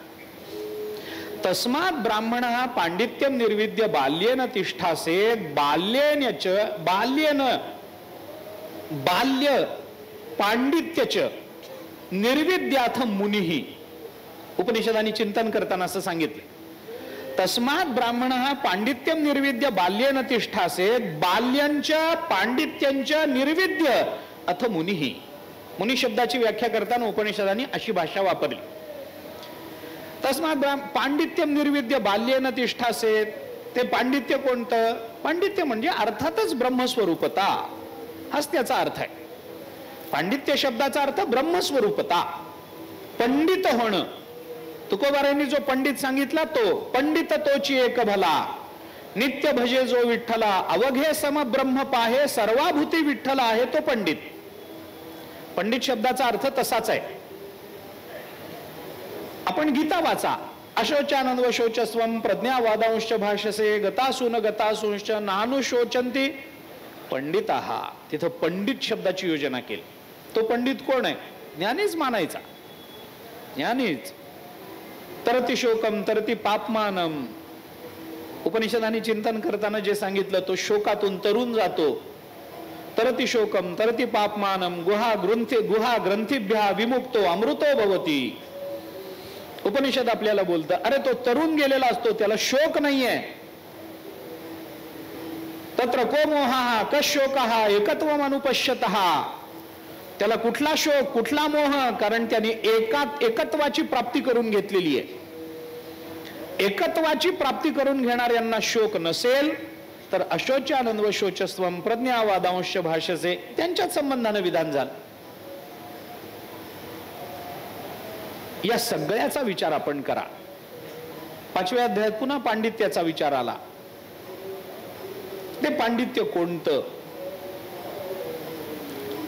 तस्मात् ब्राह्मण पांडित्यम निर्विद्य बाल्येन तिष्ठासेत. बाल्येनच बाल्येन बाल्य पांडित्यच निर्विद्याथ मुनिही. उपनिषदांनी चिंतन करताना असं सांगितलं, तस्मात् ब्राह्मण पांडित्यम निर्विद्य बाल्येन तिष्ठासेत. बाल्यंच पांडित्यंच निर्विद्य अथ मुनिही. मुनी शब्दाची व्याख्या करताना उपनिषदांनी अशी भाषा वापरली. तस्मात् पांडित्यम निर्विद्य बाल्येन तिष्ठासेत. ते पांडित्य कोणतं? पांडित्य म्हणजे अर्थातच ब्रह्मस्वरूपता, हाच त्याचा अर्थ आहे. पांडित्य शब्दाचा अर्थ ब्रह्मस्वरूपता, पंडित होणं. तुकोबारायांनी जो पंडित सांगितला तो पंडित तोची एक भला. नित्य भजे जो विठ्ठला, अवघे सम ब्रह्म पाहे. सर्वाभूती विठ्ठल आहे तो पंडित. पंडित शब्दाचा अर्थ तसाच आहे. आपण गीता वाचा. अशोचानंद व शोचस्वम प्रज्ञावादांश भाषसे गतासून गतासूंश्च नानुशोचंती पंडिताः. तिथं पंडित शब्दाची योजना केली. तो पंडित कोण आहे? ज्ञानीच मानायचा. ज्ञानीच. तरती शोकम तरती पापमानम. उपनिषदांनी चिंतन करताना जे सांगितलं तो शोकातून तरुण जातो. तरती शोकम तरती पापमानम गुहा ग्रंथीभ्या विमुक्तो अमृतो भवती. उपनिषद आपल्याला बोलतं, अरे तो तरुण गेलेला असतो, त्याला शोक नाहीये. तत्र को मोहा कशोकः एकत्वम अनुपश्यतः. त्याला कुठला शोक, कुठला मोह? कारण त्याने एकत्वाची प्राप्ती करून घेतलेली आहे. एकत्वाची प्राप्ती करून घेणाऱ्यांना शोक नसेल तर अशोचानंद व शोचस्वम प्रज्ञावादांश भाषसे त्यांच्याच संबंधाने विधान झालं. या सगळ्याचा विचार आपण करा. 5व्या अध्यायात पुन्हा पांडित्याचा विचार आला. ते पांडित्य कोणतं?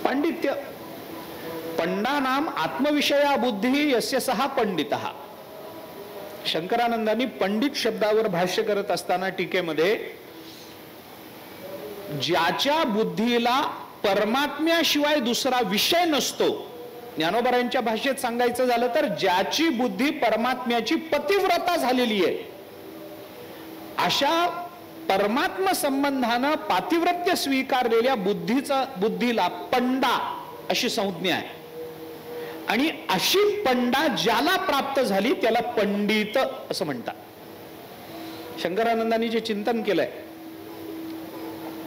पांडित्य पंडानाम आत्मविषया बुद्धी यस्य सहा पंडितः. शंकरानंदांनी पंडित शब्दावर भाष्य करत असताना टीकेमध्ये ज्याच्या बुद्धीला परमात्म्याशिवाय दुसरा विषय नसतो. ज्ञानोबरायांच्या भाषेत सांगायचं झालं तर ज्याची बुद्धी परमात्म्याची पतिव्रता झालेली आहे, अशा परमात्म संबंधानं पातिव्रत्य स्वीकारलेल्या बुद्धीला पंडा अशी संज्ञा आहे. आणि अशी पंडा ज्याला प्राप्त झाली त्याला पंडित असं म्हणतात. शंकरानंदांनी जे चिंतन केलंय,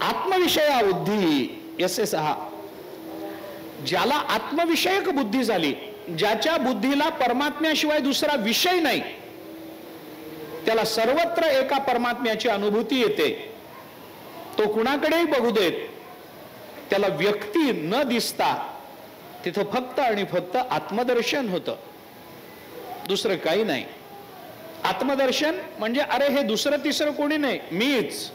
आत्मविषया बुद्धी यस्य सहा. ज्याला आत्मविषयक बुद्धी झाली, ज्याच्या बुद्धीला परमात्म्याशिवाय दुसरा विषय नाही, त्याला सर्वत्र एका परमात्म्याची अनुभूती येते. तो कुणाकडेही बघू देत, त्याला व्यक्ती न दिसता तिथं फक्त आणि फक्त आत्मदर्शन होतं, दुसरं काही नाही. आत्मदर्शन म्हणजे अरे हे दुसरं तिसरं कोणी नाही, मीच.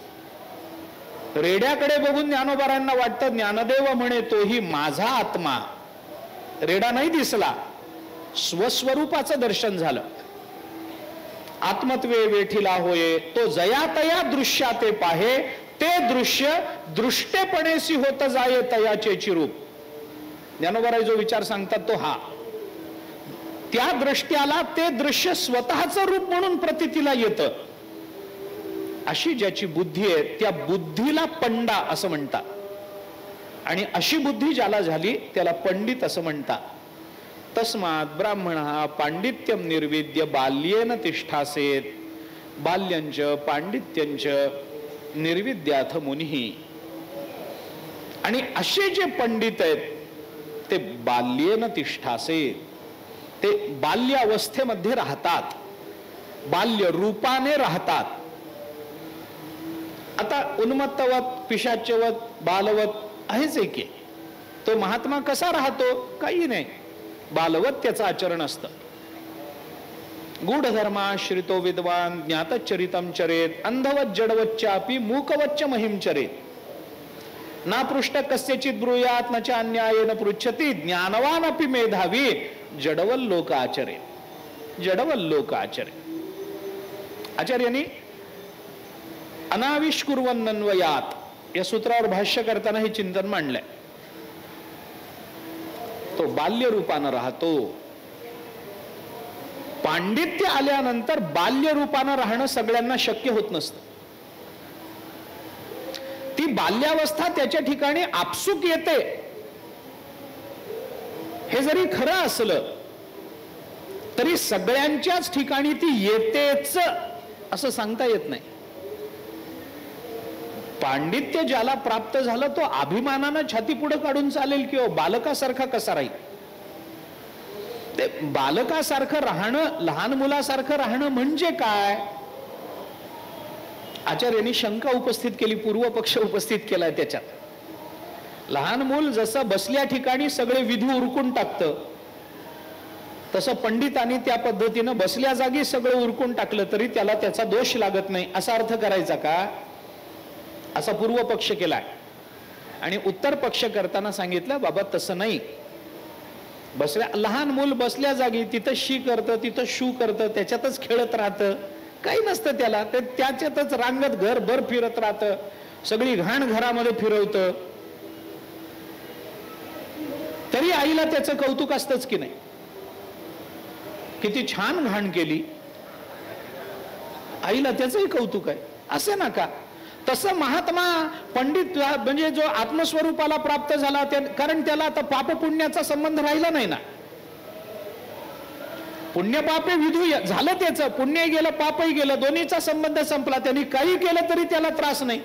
रेड्याकडे बघून ज्ञानोबारांना वाटतं ज्ञानदेव म्हणे तोही माझा आत्मा. रेडा नाही दिसला, स्वस्वरूपाचं दर्शन झालं. आत्मत्वे वेठीला होये तो जया तया दृश्याते पाहे. ते दृश्य दृष्टेपणेसी होत जाये तयाचे रूप. ज्ञानोबाराय जो विचार सांगतात तो हा. त्या दृष्ट्याला ते दृश्य स्वतःचं रूप म्हणून प्रतीतीला येतं. अशी ज्याची बुद्धी आहे त्या बुद्धीला पंडा असं म्हणतात, आणि अशी बुद्धी ज्याला झाली त्याला पंडित असं म्हणतात. तस्मात् ब्राह्मणः पांडित्यम निर्विद्य बाल्येन तिष्ठासेत बाल्यंच पांडित्यंच निर्विद्याथ मुनिः. आणि असे जे पंडित आहेत ते बाल्येन तिष्ठासेत, ते बाल्यावस्थेमध्ये राहतात, बाल्य रूपाने राहतात. आता उन्मत्तवत पिशाच्यवत बालवत आहेच की. तो महात्मा कसा राहतो? काही नाही, बालवत त्याचं आचरण असतं. गूढधर्माश्रितो विद्वान ज्ञातचरितम चरेत अंधवत जडवच्चापि मूकवच्च महिम चरेत. ना पृष्ठ कस्यचित ब्रूयात न च अन्यायेन पृच्छति ज्ञानवान अपि मेधावी जडवल्लोक आचरे. जडवल्लोक आचरे. आचार्यांनी अनाविष्कुर्वन्नन्वयात या सूत्रावर भाष्य करताना हे चिंतन मांडलंय. तो बाल्य रूपानं राहतो. पांडित्य आल्यानंतर बाल्य रूपानं राहणं सगळ्यांना शक्य होत नसतं. ती बाल्यावस्था त्याच्या ठिकाणी आपसूक येते. हे जरी खरं असलं तरी सगळ्यांच्याच ठिकाणी ती येतेच असं सांगता येत नाही. पांडित्य ज्याला प्राप्त झालं तो अभिमानानं छाती पुढे काढून चालेल किंवा बालकासारखा कसा राहील? ते बालकासारखं राहणं, लहान मुलासारखं राहणं म्हणजे काय? आचार्यांनी शंका उपस्थित केली, पूर्व पक्ष उपस्थित केलाय त्याच्यात. लहान मूल जसं बसल्या ठिकाणी सगळे विधी उरकून टाकतं, तसं पंडितांनी त्या पद्धतीनं बसल्या जागी सगळं उरकून टाकलं तरी त्याला त्याचा दोष लागत नाही असा अर्थ करायचा का? असा पूर्व पक्ष केलाय. आणि उत्तर पक्ष करताना सांगितलं बाबा तसं नाही. बसल्या लहान मूल बसल्या जागी तिथं शी करतं, तिथं शू करतं, त्याच्यातच खेळत राहतं, काही नसतं त्याला. ते त्याच्यातच रांगत घरभर फिरत राहतं, सगळी घाण घरामध्ये फिरवतं, तरी आईला त्याचं कौतुक असतंच की नाही. किती छान घाण केली, आईला त्याचंही कौतुक आहे. असे नका. तसं महात्मा पंडित म्हणजे जो आत्मस्वरूपाला प्राप्त झाला, कारण त्याला आता पाप पुण्याचा संबंध राहिला नाही ना. पुण्य पापे विधू झालं, त्याचं पुण्य गेलं पापही गेलं, दोन्हीचा संबंध संपला. त्यांनी काही केलं तरी त्याला त्रास नाही.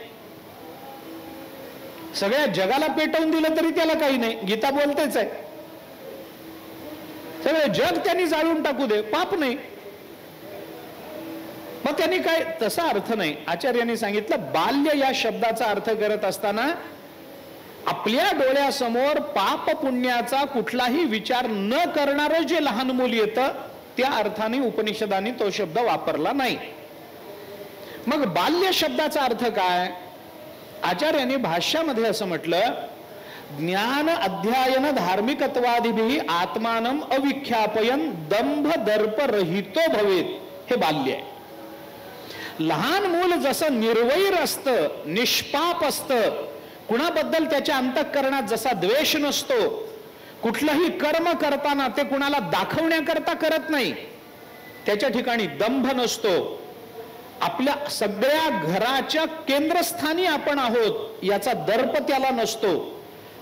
सगळ्या जगाला पेटवून दिलं तरी त्याला काही नाही. गीता बोलतेच आहे, सगळे जग त्यांनी जाळून टाकू दे, पाप नाही. मग त्यांनी काय, तसा अर्थ नाही. आचार्यांनी सांगितलं बाल्य या शब्दाचा अर्थ करत असताना आपल्या डोळ्यासमोर पाप पुण्याचा कुठलाही विचार न करणारं जे लहान मूल येतं त्या अर्थाने उपनिषदांनी तो शब्द वापरला नाही. मग बाल्य शब्दाचा अर्थ काय? आचार्यांनी भाष्यामध्ये असं म्हटलं, ज्ञान अध्ययन धार्मिकत्वादिभिः आत्मानम अविख्यापयन दंभ दर्प रहितो भवेत. हे बाल्य आहे. लहान मूल जसं निर्वैर असतं, निष्पाप असतं, कुणाबद्दल त्याच्या अंतःकरणात जसा द्वेष नसतो, कुठलंही कर्म करताना ते कुणाला दाखवण्याकरता करत नाही, त्याच्या ठिकाणी दंभ नसतो, आपल्या सगळ्या घराच्या केंद्रस्थानी आपण आहोत याचा दर्प त्याला नसतो,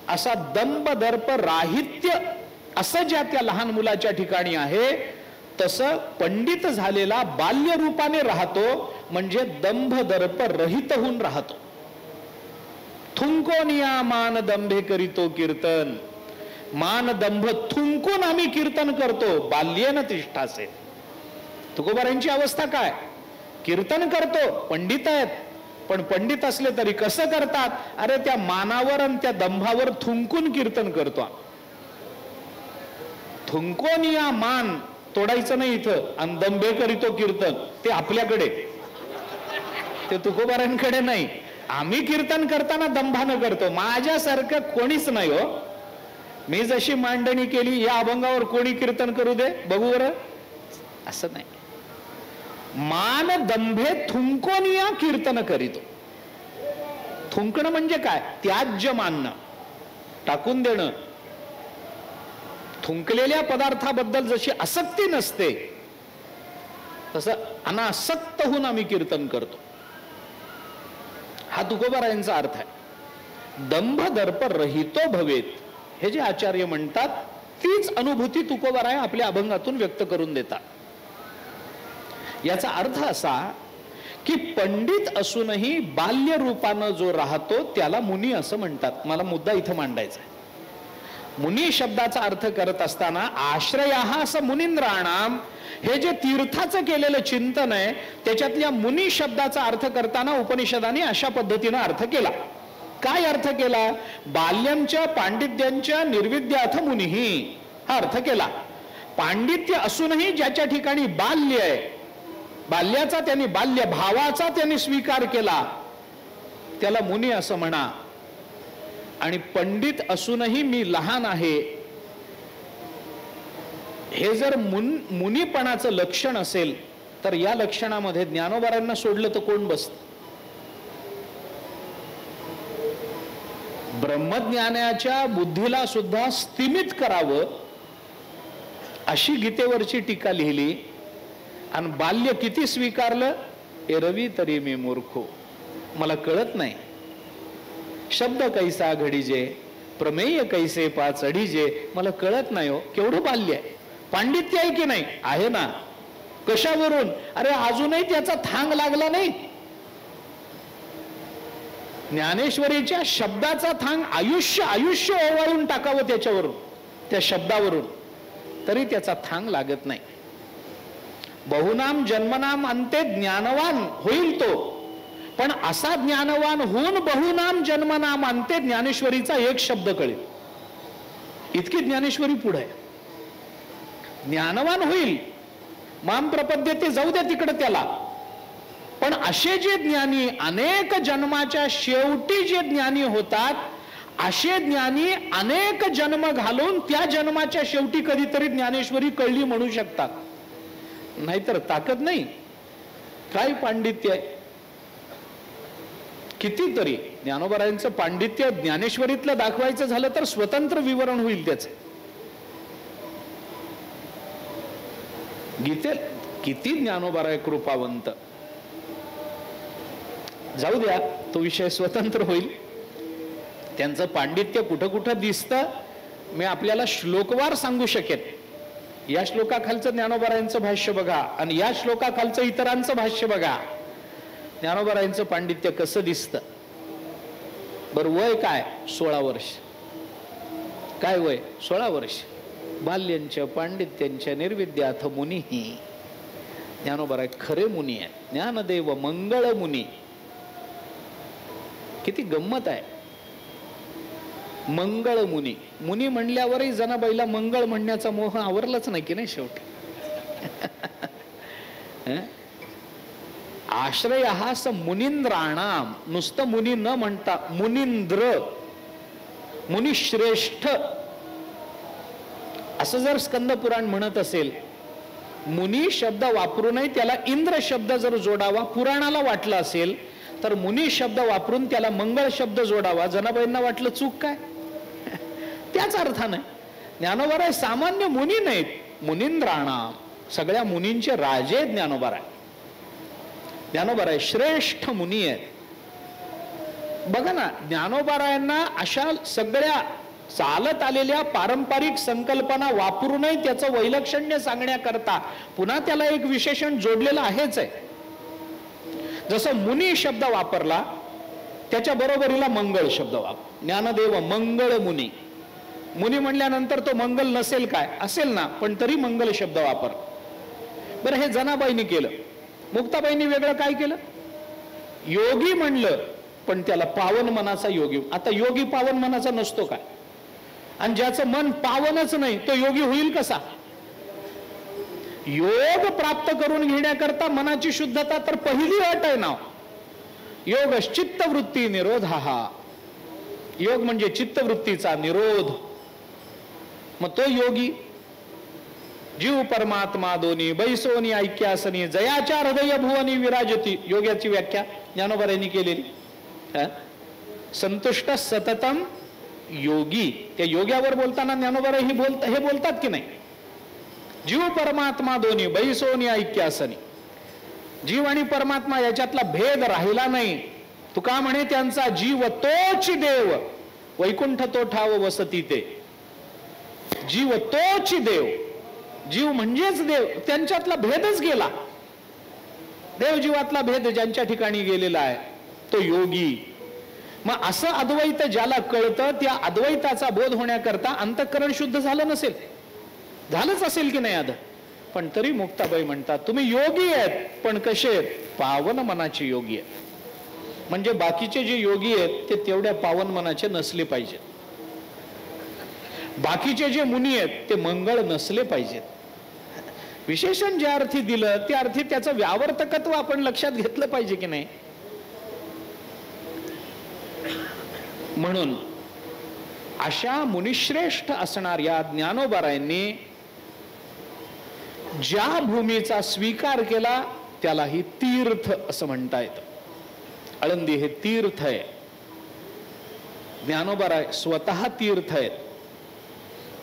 असा दंभ दर्प राहित्य असं ज्या त्या लहान मुलाच्या ठिकाणी आहे, तसं पंडित झालेला बाल्य रूपाने राहतो, म्हणजे दंभ दर्प रहित होऊन राहतो. थुंकोनिया मान दंभे करीतो कीर्तन. मान दंभ थुंकून आम्ही कीर्तन करतो, बाल्येन तिष्ठासे. तुकोबारांची अवस्था काय? कीर्तन करतो, पंडित आहेत, पण पंडित असले तरी कसं करतात? अरे त्या मानावर आणि त्या दंभावर थुंकून कीर्तन करतो. थुंकोनिया मान तोडायचं नाही इथं, आणि दंभे करीतो कीर्तन ते आपल्याकडे, ते तुकोबारांकडे नाही. आम्ही कीर्तन करताना दंभानं करतो. माझ्यासारखं कोणीच नाही हो. मी जशी मांडणी केली या अभंगावर कोणी कीर्तन करू दे बघू बरं, असं नाही. मान दंभे थुंकोनिया कीर्तन करीतो. थुंकणं म्हणजे काय? त्याज्य मानणं, टाकून देणं. थुंकलेल्या पदार्थाबद्दल जशी आसक्ती नसते तसं अनासक्त होऊन आम्ही कीर्तन करतो. हा तुकोबारायांचा अर्थ आहे. दंभ दर्प रहितो भवेत हे जे आचार्य म्हणतात तीच अनुभूती तुकोबाराय आपल्या अभंगातून व्यक्त करून देतात. याचा अर्थ असा की पंडित असूनही बाल्य रूपानं जो राहतो त्याला मुनी असं म्हणतात. मला मुद्दा इथं मांडायचा आहे. मुनी शब्दाचा अर्थ करत असताना आश्रयाः स मुनींद्राणाम हे जे तीर्थाचं केलेलं चिंतन आहे त्याच्यातल्या मुनी शब्दाचा अर्थ करताना उपनिषदाने अशा पद्धतीनं अर्थ केला. काय अर्थ केला? बाल्यंच्या पांडित्यांच्या निर्विद्याथ मुनीही हा अर्थ केला. पांडित्य असूनही ज्याच्या ठिकाणी बाल्य आहे, बाल्याचा त्यांनी बाल्य भावाचा त्यांनी स्वीकार केला त्याला मुनी असं म्हणा. आणि पंडित असूनही मी लहान आहे हे जर मुनीपणाचं लक्षण असेल तर या लक्षणामध्ये ज्ञानोबारांना सोडलं तर कोण बसत? ब्रह्मज्ञानाच्या बुद्धीला सुद्धा स्तिमित करावं अशी गीतेवरची टीका लिहिली आणि बाल्य किती स्वीकारलं? एरवी तरी मी मूर्खो, मला कळत नाही. शब्द कैसा घडीजे प्रमेय कैसे पाच अडीजे, मला कळत नाही हो. केवढं बाल्य आहे. पांडित्य आहे की नाही? आहे ना. कशावरून? अरे अजूनही त्याचा थांग लागला नाही. ज्ञानेश्वरीच्या शब्दाचा थांग आयुष्य आयुष्य ओवाळून टाकावं त्याच्यावरून, त्या शब्दावरून, तरी त्याचा थांग लागत नाही. बहुनाम जन्मनाम अंते ज्ञानवान होईल तो, पण असा ज्ञानवान होऊन बहुनाम जन्मनाम अंते ज्ञानेश्वरीचा एक शब्द कळेल इतकी ज्ञानेश्वरी पुढे आहे. ज्ञानवान होईल, माम प्रपद्यते जाऊ द्या तिकडे त्याला, पण असे जे ज्ञानी अनेक जन्माच्या शेवटी जे ज्ञानी होतात असे ज्ञानी अनेक जन्म घालून त्या जन्माच्या शेवटी कधीतरी ज्ञानेश्वरी कळली म्हणू शकतात. नाहीतर ताकद नाही. काय पांडित्य आहे. कितीतरी ज्ञानोबारायांचं पांडित्य ज्ञानेश्वरीतलं दाखवायचं झालं तर स्वतंत्र विवरण होईल त्याचं. गीतेत किती ज्ञानोबाराय कृपावंत. जाऊ द्या, तो विषय स्वतंत्र होईल. त्यांचं पांडित्य कुठं कुठं दिसतं मी आपल्याला श्लोकवार सांगू शकेन. या श्लोकाखालचं ज्ञानोबारायांचं भाष्य बघा आणि या श्लोकाखालचं इतरांचं भाष्य बघा. ज्ञानोबारायांचं पांडित्य कसं दिसतं. बर वय काय? 16 वर्ष. काय वय? 16 वर्ष. बाल्यांच्या पांडित्यांच्या निर्विद्याथ मुनीही. ज्ञानोबाराय खरे मुनी आहे. ज्ञानदेव मंगळ मुनी. किती गंमत आहे. मंगळ मुनी. मुनी म्हणल्यावरही जनाबाईला मंगळ म्हणण्याचा मोह आवरलाच नाही की नाही शेवटी. आश्रय हा स मुनींद्राणाम, नुसतं मुनी न म्हणता मुनींद्र, मुनिश्रेष्ठ असं जर स्कंद पुराण म्हणत असेल, मुनी शब्द वापरूनही त्याला इंद्र शब्द जर जोडावा पुराणाला वाटलं असेल तर मुनी शब्द वापरून त्याला मंगळ शब्द जोडावा. जनाबाईंना वाटलं चूक काय? त्याच अर्थाने ज्ञानोबाराय सामान्य मुनी नाहीत. मुनींद्राणाम, सगळ्या मुनींचे राजे ज्ञानोबाराय. ज्ञानोबाराय श्रेष्ठ मुनी आहेत. बघा ना, ज्ञानोबारायांना अशा सगळ्या चालत आलेल्या पारंपरिक संकल्पना वापरूनही त्याचं वैलक्षण्य सांगण्याकरता पुन्हा त्याला एक विशेषण जोडलेलं आहेच आहे. जसं मुनी शब्द वापरला त्याच्या बरोबरीला मंगळ शब्द वापर. ज्ञानदेव मंगळ मुनी. मुनी म्हणल्यानंतर तो मंगल नसेल काय? असेल ना, पण तरी मंगल शब्द वापर. बरं, हे जनाबाईंनी केलं. मुक्ताबाईंनी वेगळं काय केलं? योगी म्हणलं, पण त्याला पावन मनाचा योगी. आता योगी पावन मनाचा नसतो काय? आणि ज्याचं मन पावनच नाही तो योगी होईल कसा? योग प्राप्त करून घेण्याकरता मनाची शुद्धता तर पहिली अट आहे ना. योग चित्तवृत्ती निरोध. हा योग म्हणजे चित्तवृत्तीचा निरोध. मग तो योगी. जीव परमात्मा दोन्ही बैसोनी ऐक्यासनी जयाच्या हृदय भुवनी विराजती. योगाची व्याख्या ज्ञानोबारायांनी केलेली. संतुष्ट सततम योगी. त्या योग्यावर बोलताना ज्ञानोबाराय हे बोलतात की नाही? जीव परमात्मा दोन्ही बैसोनी ऐक्यासनी. जीव आणि परमात्मा याच्यातला भेद राहिला नाही तुका म्हणे त्यांचा जीव तोच देव, वैकुंठ तो ठाव वसती ते. जीव तोच देव, जीव म्हणजेच देव, त्यांच्यातला भेदच गेला. देव जीवातला भेद ज्यांच्या ठिकाणी गेलेला आहे तो योगी. मग असं अद्वैत ज्याला कळतं, त्या अद्वैताचा बोध होण्याकरता अंतःकरण शुद्ध झालं नसेल, झालंच असेल की नाही आध, पण तरी मुक्ताबाई म्हणतात तुम्ही योगी आहेत, पण कसे आहेत? पावन मनाचे योगी आहेत. म्हणजे बाकीचे जे योगी आहेत ते तेवढ्या पावन मनाचे नसले पाहिजेत. बाकीचे जे मुनी आहेत ते मंगळ नसले पाहिजेत. विशेषण ज्या अर्थी दिलं त्या अर्थी त्याचं व्यावर्तकत्व आपण लक्षात घेतलं पाहिजे की नाही. म्हणून अशा मुनिश्रेष्ठ असणाऱ्या ज्ञानोबारायांनी ज्या भूमीचा स्वीकार केला त्यालाही तीर्थ असं म्हणता येतं. आळंदी हे तीर्थ आहे. ज्ञानोबाराय स्वतः तीर्थ आहेत.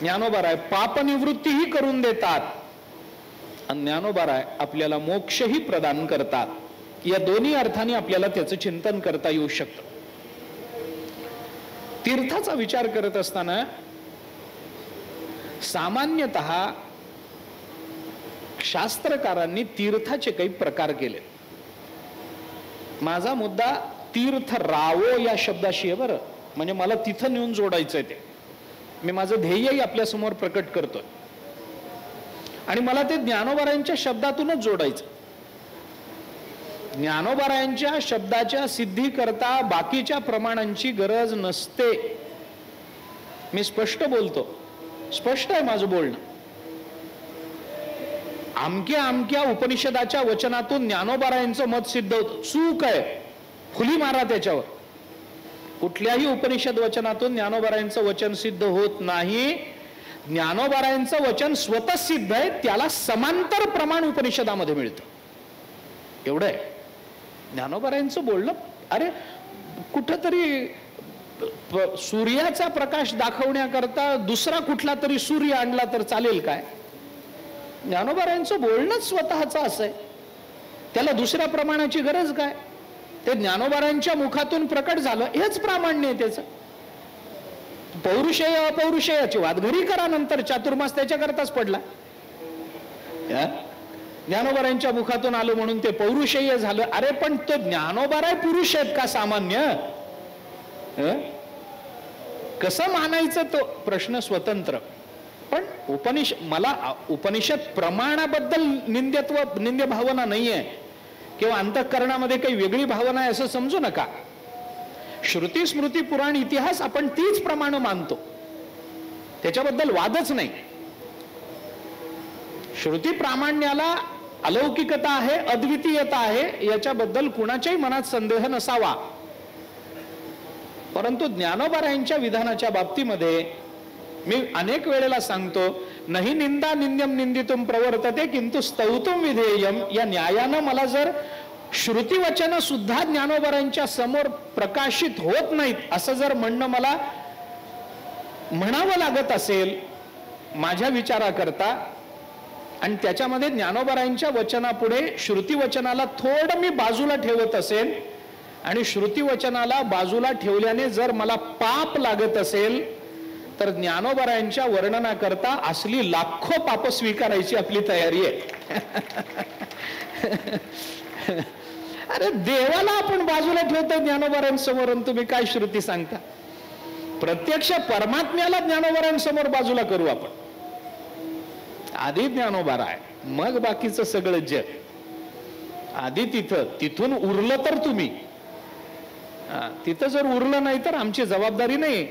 ज्ञानोबाराय पापनिवृत्तीही करून देतात आणि ज्ञानोबाराय आपल्याला मोक्षही प्रदान करतात. या दोन्ही अर्थाने आपल्याला त्याचं चिंतन करता येऊ शकतं. तीर्थाचा विचार करत असताना सामान्यतः शास्त्रकारांनी तीर्थाचे काही प्रकार केले. माझा मुद्दा तीर्थ रावो या शब्दाशी आहे बरं, म्हणजे मला तिथं नेऊन जोडायचंय. ते मी माझं ध्येयही आपल्या समोर प्रकट करतोय आणि मला ते ज्ञानोबारायांच्या शब्दातूनच जोडायचं. ज्ञानोबारायांच्या शब्दाच्या सिद्धी करता बाकीच्या प्रमाणांची गरज नसते. मी स्पष्ट बोलतो, स्पष्ट आहे माझं बोलणं. अमक्या अमक्या उपनिषदाच्या वचनातून ज्ञानोबारायांचं मत सिद्ध होतं, चूक आहे, फुली मारा त्याच्यावर. कुठल्याही उपनिषद वचनातून ज्ञानोबारायांचं वचन सिद्ध होत नाही. ज्ञानोबारायांचं वचन स्वतः सिद्ध आहे, त्याला समांतर प्रमाण उपनिषदामध्ये मिळतं. एवढं आहे ज्ञानोबारायांचं बोलणं. अरे कुठंतरी सूर्याचा प्रकाश दाखवण्याकरता दुसरा कुठला तरी सूर्य आणला तर चालेल काय? ज्ञानोबारायांचं बोलणंच स्वतःच असं आहे, त्याला दुसऱ्या प्रमाणाची गरज काय? ते ज्ञानोबारायांच्या मुखातून प्रकट झालं हेच प्रामाण्य आहे त्याचं. पौरुषेय अपौरुषेयाची वाद घरी करा, नंतर चातुर्मास त्याच्याकरताच पडला. ज्ञानोबारायांच्या मुखातून आलो म्हणून ते पौरुषेय झालं. अरे पण तो ज्ञानोबाराय पुरुष आहेत का सामान्य? कसं मानायचं तो प्रश्न स्वतंत्र. पण मला उपनिषद प्रमाणाबद्दल निंद्य भावना नाहीये किंवा अंतःकरणामध्ये काही वेगळी भावना आहे असं समजू नका. श्रुती स्मृती पुराण इतिहास आपण तीच प्रमाण मानतो, त्याच्याबद्दल वादच नाही. श्रुती प्रामाण्याला अलौकिकता आहे, अद्वितीयता आहे, याच्याबद्दल कुणाच्याही मनात संदेह नसावा. परंतु ज्ञानोबारायांच्या विधानाच्या बाबतीमध्ये मी अनेक वेळेला सांगतो, नाही निंदा निंद्यम निंदितुम प्रवर्तते किंतु स्तौतुम विधेयम. या न्यायानं मला जर श्रुतिवचन सुद्धा ज्ञानोबारायांच्या समोर प्रकाशित होत नाहीत असं जर म्हणणं मला म्हणावं लागत असेल माझ्या विचाराकरता, आणि त्याच्यामध्ये ज्ञानोबारायांच्या वचनापुढे श्रुतिवचनाला थोडं मी बाजूला ठेवत असेल आणि श्रुतिवचनाला बाजूला ठेवल्याने जर मला पाप लागत असेल तर ज्ञानोबारायांच्या वर्णनाकरता असली लाखो पाप स्वीकारायची आपली तयारी आहे. अरे देवाला आपण बाजूला ठेवतो ज्ञानोबारायांसमोर, तुम्ही काय श्रुती सांगता? प्रत्यक्ष परमात्म्याला ज्ञानोबारायांसमोर बाजूला करू आपण. आधी ज्ञानोबाराय, मग बाकीचं सगळं जग. आधी तिथून उरलं तर तुम्ही, तिथं जर उरलं नाही तर आमची जबाबदारी नाही,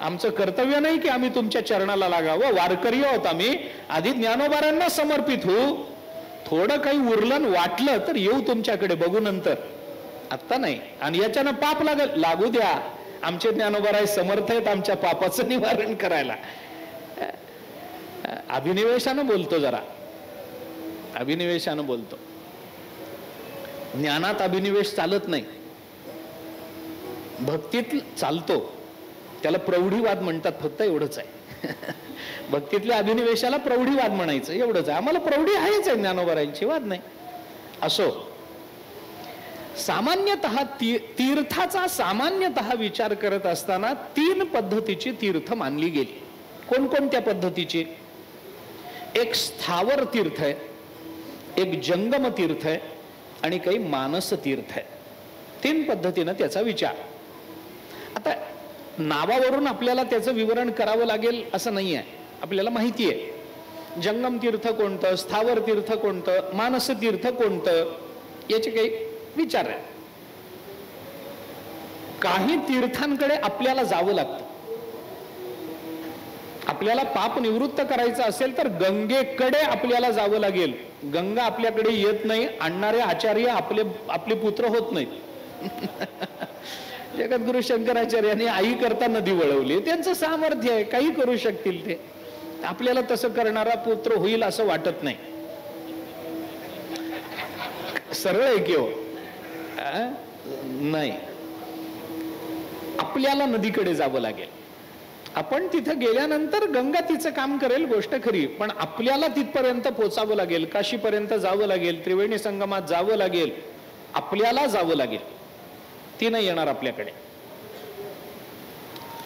आमचं कर्तव्य नाही की आम्ही तुमच्या चरणाला लागावं. वारकरी आहोत आम्ही, आधी ज्ञानोबारांना समर्पित होऊ. थोडं काही उरलं वाटलं तर येऊ तुमच्याकडे बघू नंतर, आत्ता नाही. आणि याच्यानं पाप लागू द्या, आमचे ज्ञानोबाराय समर्थ आहेत आमच्या पापाचं निवारण करायला. अभिनिवेशानं बोलतो, जरा अभिनिवेशानं बोलतो. ज्ञानात अभिनिवेश चालत नाही, भक्तीत चालतो. त्याला प्रौढीवाद म्हणतात, फक्त एवढंच आहे. भक्तीतल्या अभिनिवेशाला प्रौढीवाद म्हणायचं, एवढंच आहे. आम्हाला प्रौढी आहेच आहे ज्ञानोबारायांची, वाद नाही. असो, सामान्यतः तीर्थाचा सामान्यतः विचार करत असताना 3 पद्धतीची तीर्थ मानली गेली. कोणकोणत्या पद्धतीची? एक स्थावर तीर्थ आहे, एक जंगम तीर्थ आहे आणि काही मानस तीर्थ आहे. 3 पद्धतीनं त्याचा विचार. आता नावावरून आपल्याला त्याचं विवरण करावं लागेल असं नाही आहे. आपल्याला माहिती आहे जंगम तीर्थ कोणतं, स्थावर तीर्थ कोणतं, मानस तीर्थ कोणतं, याचे काही विचार आहे. काही तीर्थांकडे आपल्याला जावं लागतं. आपल्याला पाप निवृत्त करायचं असेल तर गंगेकडे आपल्याला जावं लागेल. गंगा आपल्याकडे येत नाही, आणणारे आचार्य आपले पुत्र होत नाहीत. जगद्गुरु शंकराचार्यांनी आई करता नदी वळवली. त्यांचं सामर्थ्य आहे, काही करू शकतील ते. आपल्याला तसं करणारा पुत्र होईल असं वाटत नाही. सरळ आहे की हो? नाही, आपल्याला नदीकडे जावं लागेल. आपण तिथं गेल्यानंतर गंगा तिचं काम करेल, गोष्ट खरी, पण आपल्याला तिथपर्यंत पोचावं लागेल, काशीपर्यंत जावं लागेल, त्रिवेणी संगमात जावं लागेल, आपल्याला जावं लागेल. ती नाही येणार आपल्याकडे.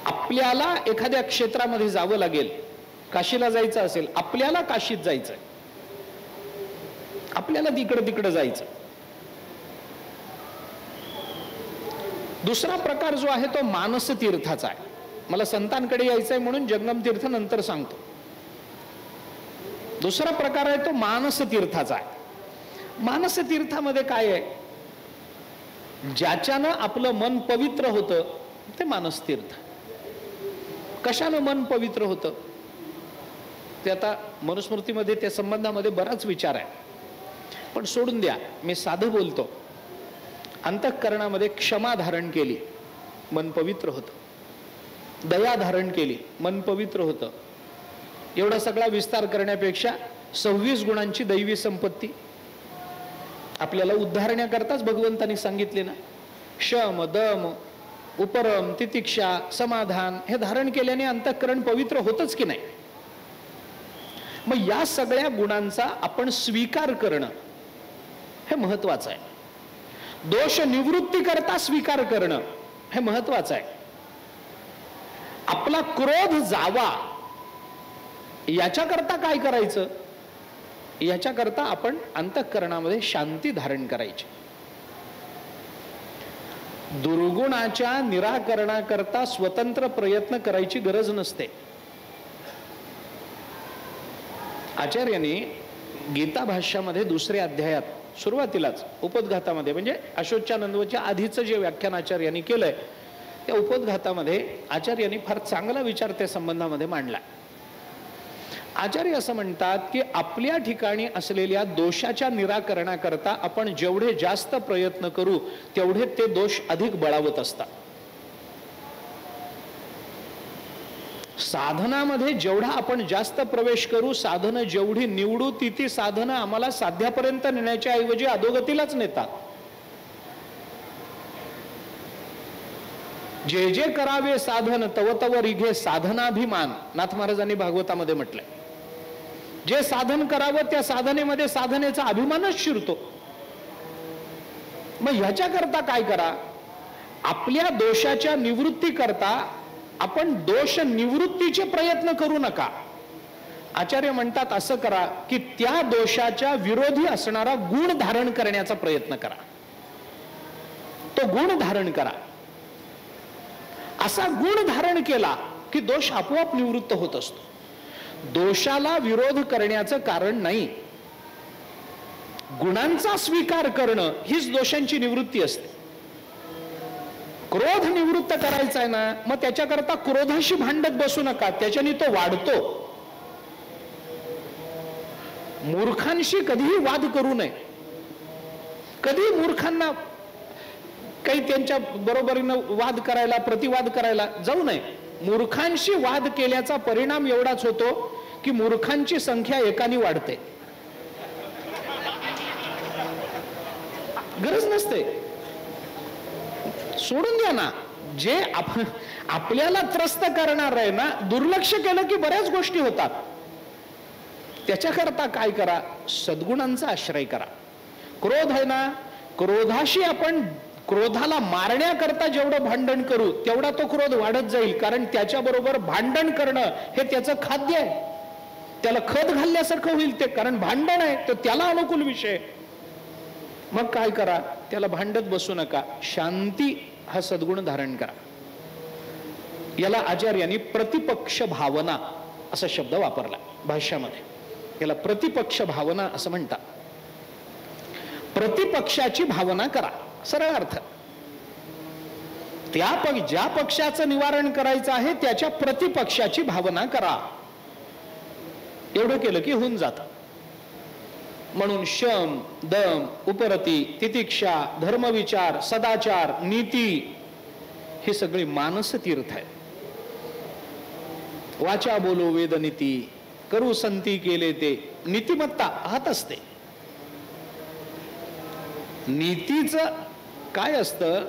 आपल्याला एखाद्या क्षेत्रामध्ये जावं लागेल. काशीला जायचं असेल, आपल्याला काशीत जायचंय, आपल्याला तिकडं जायचं. दुसरा प्रकार जो आहे तो मानस तीर्थाचा आहे. मला संतांकडे यायचंय म्हणून जंगम तीर्थ नंतर सांगतो. दुसरा प्रकार आहे तो मानस तीर्थाचा आहे. मानस तीर्थामध्ये काय आहे? ज्याच्यानं आपलं मन पवित्र होतं ते मानस तीर्थ. कशानं मन पवित्र होतं ते आता मनुस्मृतीमध्ये त्या संबंधामध्ये बराच विचार आहे, पण सोडून द्या, मी साधं बोलतो. अंतःकरणामध्ये क्षमा धारण केली, मन पवित्र होतं. दया धारण केली, मन पवित्र होतं. एवढा सगळा विस्तार करण्यापेक्षा 26 गुणांची दैवी संपत्ती आपल्याला उद्धारण्याकरताच भगवंतांनी सांगितले ना. शम, दम, उपरम, तितिक्षा, समाधान हे धारण केल्याने अंतःकरण पवित्र होतच की नाही. मग या सगळ्या गुणांचा आपण स्वीकार करणं हे महत्वाचं आहे. दोष निवृत्ती करता स्वीकार करणं हे महत्वाचं आहे. आपला क्रोध जावा याच्याकरता काय करायचं? याच्याकरता आपण अंतःकरणामध्ये शांती धारण करायची. दुर्गुणाच्या निराकरणाकरता स्वतंत्र प्रयत्न करायची गरज नसते. आचार्यांनी गीता भाष्यामध्ये 2ऱ्या अध्यायात सुरुवातीलाच उपोद्घातामध्ये, म्हणजे अशोच्यानंदवच्या आधीचं जे व्याख्यान आचार्यांनी केलंय त्या उपोद्घातामध्ये आचार्यांनी फार चांगला विचार त्या संबंधामध्ये मांडला. आचार्य असं म्हणतात की आपल्या ठिकाणी असलेल्या दोषाच्या निराकरणाकरता आपण जेवढे जास्त प्रयत्न करू तेवढे ते दोष अधिक बळावत असतात. साधनामध्ये जेवढा आपण जास्त प्रवेश करू, साधनं जेवढी निवडू, ती साधनं आम्हाला साध्यापर्यंत नेण्याच्या ऐवजी अधोगतीलाच नेतात. जे जे करावे साधन तव तव रिघे साधनाभिमान, नाथ महाराजांनी भागवतामध्ये म्हटलंय. जे साधन करावं त्या साधनेमध्ये साधनेचा अभिमानच शिरतो. मग ह्याच्याकरता काय करा? आपल्या दोषाच्या निवृत्ती करता आपण दोष निवृत्तीचे प्रयत्न करू नका. आचार्य म्हणतात असं करा की त्या दोषाच्या विरोधी असणारा गुण धारण करण्याचा प्रयत्न करा. तो गुण धारण करा. असा गुण धारण केला की दोष आपोआप निवृत्त होत असतो. दोषाला विरोध करण्याचं कारण नाही, गुणांचा स्वीकार करणं हीच दोषांची निवृत्ती असते. क्रोध निवृत्त करायचा आहे ना, मग त्याच्याकरता क्रोधाशी भांडत बसू नका, त्याच्याने तो वाढतो. मूर्खांशी कधीही वाद करू नये. कधी मूर्खांना काही त्यांच्या बरोबरीनं वाद करायला, प्रतिवाद करायला जाऊ नये. मूर्खांशी वाद केल्याचा परिणाम एवढाच होतो की मूर्खांची संख्या एकाने वाढते. गरज नसते, सोडून द्या ना. जे आपल्याला त्रस्त करणार आहे ना, दुर्लक्ष केलं की बऱ्याच गोष्टी होतात. त्याच्याकरता काय करा? सद्गुणांचा आश्रय करा. क्रोध आहे ना, क्रोधाशी आपण क्रोधाला मारण्याकरता जेवढं भांडण करू तेवढा तो क्रोध वाढत जाईल, कारण त्याच्याबरोबर भांडण करणं हे त्याचं खाद्य आहे, त्याला खत घालण्यासारखं होईल ते, कारण भांडण आहे तो त्याला अनुकूल विषय. मग काय करा, त्याला भांडत बसू नका, शांती हा सद्गुण धारण करा. याला आचार्यांनी प्रतिपक्ष भावना असा शब्द वापरला भाष्यामध्ये. याला प्रतिपक्ष भावना असं म्हणतात. प्रतिपक्षाची भावना करा, सरळ अर्थ. ज्या पक्षाचं निवारण करायचं आहे त्याच्या प्रतिपक्षाची भावना करा. एवढं केलं की होऊन जातं. म्हणून शम, दम, उपरती, तितिक्षा, धर्मविचार, सदाचार, नीती ही सगळी मानस तीर्थ आहे. वाचा बोलो वेदनीती, करू संती केले ते, नीतिमत्ता हात असते. नीतीचं काय असतं,